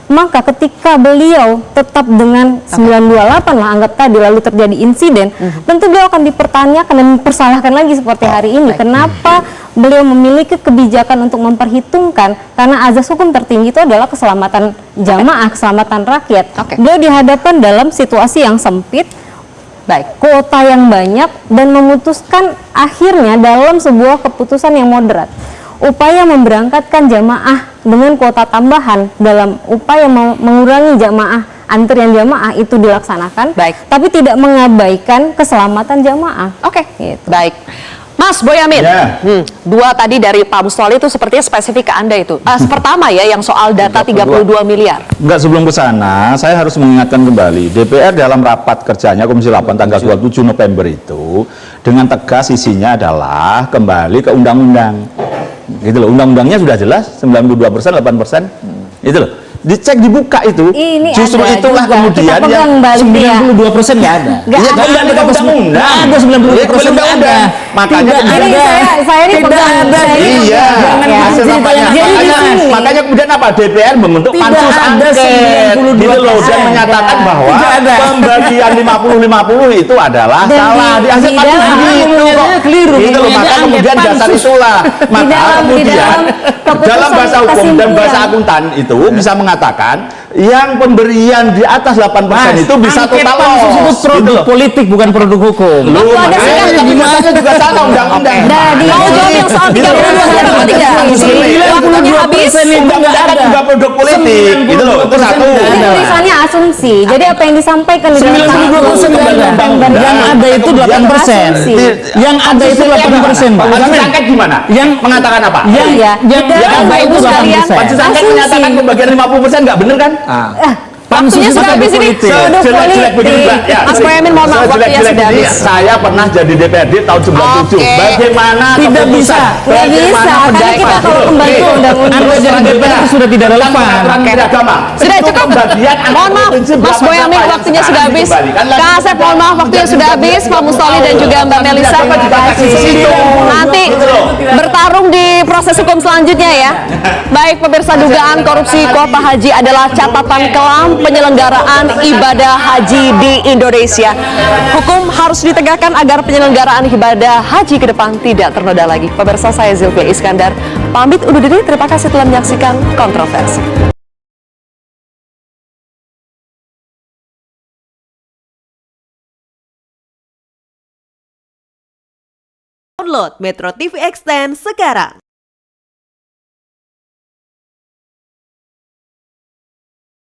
Speaker 5: Maka ketika beliau tetap dengan 928 lah anggap tadi, lalu terjadi insiden, tentu beliau akan dipertanyakan dan dipersalahkan lagi seperti hari ini. Kenapa beliau memiliki kebijakan untuk memperhitungkan, karena azas hukum tertinggi itu adalah keselamatan jamaah, keselamatan rakyat. Beliau dihadapkan dalam situasi yang sempit, kuota yang banyak, dan memutuskan akhirnya dalam sebuah keputusan yang moderat. Upaya memberangkatkan jamaah dengan kuota tambahan dalam upaya mengurangi jamaah, antrian jamaah itu dilaksanakan, tapi tidak mengabaikan keselamatan jamaah.
Speaker 4: Oke,
Speaker 5: gitu.
Speaker 4: Baik. Mas Boyamin,
Speaker 6: Ya.
Speaker 4: Dua tadi dari Pak Mustoli itu sepertinya spesifik ke Anda itu. Pertama ya, yang soal data 32 miliar.
Speaker 6: Enggak, sebelum ke sana, saya harus mengingatkan kembali, DPR dalam rapat kerjanya Komisi 8 tanggal 27 November itu, dengan tegas isinya adalah kembali ke undang-undang. Gitu loh, undang-undangnya sudah jelas, 92%, 8%, itu loh. Dicek, dibuka itu.
Speaker 5: Ini
Speaker 6: justru
Speaker 5: ada
Speaker 6: itulah
Speaker 5: juga.
Speaker 6: kemudian
Speaker 5: Kita pegang
Speaker 6: yang
Speaker 5: balik dia.
Speaker 2: 92% nggak ada.
Speaker 5: Nggak
Speaker 6: Iya,
Speaker 5: ada.
Speaker 6: kan ada undang-undang.
Speaker 2: Ada 92% nggak ada.
Speaker 6: Makanya
Speaker 2: Tidak
Speaker 6: kemudian-
Speaker 5: Ini saya ini
Speaker 2: Tidak
Speaker 5: pegang.
Speaker 2: ada.
Speaker 5: Saya ini
Speaker 6: Iya,
Speaker 5: pegang, ya.
Speaker 6: hasil rampaknya.
Speaker 2: Jadi di sini
Speaker 6: Makanya kemudian apa? DPR membentuk
Speaker 2: tidak
Speaker 6: pansus
Speaker 2: ada
Speaker 6: angket,
Speaker 2: 92%.
Speaker 6: gitu loh, dan menyatakan bahwa
Speaker 2: Tidak ada.
Speaker 6: pembagian 50-50 itu adalah
Speaker 5: Dan
Speaker 6: salah. Di hasil
Speaker 5: di
Speaker 6: pansus
Speaker 5: dalam-
Speaker 6: begitu kok.
Speaker 2: Ngomongnya keliru,
Speaker 6: Gitu loh,
Speaker 2: ngomongnya
Speaker 6: maka
Speaker 2: angket
Speaker 6: kemudian dasar
Speaker 2: pansus.
Speaker 6: itulah. Maka
Speaker 5: dalam
Speaker 6: kemudian
Speaker 5: keputusan
Speaker 6: dalam bahasa hukum dan bahasa
Speaker 5: kesimpulan.
Speaker 6: akuntan itu bisa mengatakan yang pemberian di atas 8% itu bisa
Speaker 2: angket
Speaker 6: total
Speaker 2: pansus itu
Speaker 6: loss.
Speaker 2: produk
Speaker 6: Gitu loh.
Speaker 2: politik bukan produk hukum.
Speaker 6: Loh,
Speaker 5: ada
Speaker 6: makanya
Speaker 5: sikap
Speaker 6: tapi
Speaker 2: gimana?
Speaker 6: katanya juga salah undang-undang.
Speaker 5: Nah, di
Speaker 4: Mau jawab yang soal 32 atau 33? Waktunya habis.
Speaker 6: Undang-undang kan juga produk politik, gitu loh. Itu satu.
Speaker 5: Ini tulisannya asumsi. Jadi apa yang disampaikan di dalam
Speaker 2: 92% yang ada itu 8%.
Speaker 5: Asumsi.
Speaker 2: Yang ada itu 8%, Pak.
Speaker 6: Pansus angket gimana?
Speaker 2: Yang
Speaker 6: mengatakan apa?
Speaker 2: yang
Speaker 5: Iya.
Speaker 2: yang
Speaker 5: Yang
Speaker 2: ada itu
Speaker 4: Bapak-Ibu sekalian,
Speaker 2: 8%.
Speaker 6: Pansus angket
Speaker 5: Asumsi.
Speaker 6: menyatakan pembagian 50% nggak bener kan?
Speaker 2: Pansus
Speaker 4: Waktunya
Speaker 2: itu
Speaker 4: sudah habis
Speaker 2: produk
Speaker 4: ini.
Speaker 2: politik.
Speaker 5: Produk
Speaker 6: Jelek-jelek begini,
Speaker 5: politik.
Speaker 6: Mbak. Ya,
Speaker 4: Mas Boyamin, mohon maaf, waktunya
Speaker 6: sejelek-jelek
Speaker 4: sudah
Speaker 6: ini,
Speaker 4: habis.
Speaker 6: saya pernah jadi DPRD tahun 97.
Speaker 4: Oke.
Speaker 6: Bagaimana
Speaker 2: Tidak
Speaker 6: keputusan?
Speaker 2: bisa.
Speaker 5: Nggak bisa, karena kita kalau kembali ke undang-undang.
Speaker 2: Anda jadi DPR itu sudah tidak relevan.
Speaker 6: Peraturan agama.
Speaker 4: Sudah
Speaker 6: Itu
Speaker 4: cukup.
Speaker 6: pembagian
Speaker 4: Mohon
Speaker 6: antar
Speaker 4: maaf,
Speaker 6: provinsi
Speaker 4: Mas
Speaker 6: berapa
Speaker 4: Boyamin,
Speaker 6: yang
Speaker 4: waktunya
Speaker 6: sekarang
Speaker 4: sudah habis.
Speaker 6: dikembalikan lagi.
Speaker 4: Kak Asep, mohon maaf, waktunya sudah habis. Pak Mustoli dan juga Mbak Melisa. Nanti bertarung di proses hukum selanjutnya ya. Baik pemirsa, dugaan korupsi kuota haji adalah catatan kelam penyelenggaraan ibadah haji di Indonesia. Hukum harus ditegakkan agar penyelenggaraan ibadah haji ke depan tidak ternoda lagi. Pemirsa, saya Zilvia Iskandar pamit undur diri. Terima kasih telah menyaksikan Kontroversi.
Speaker 8: Download Metro TV Extend sekarang.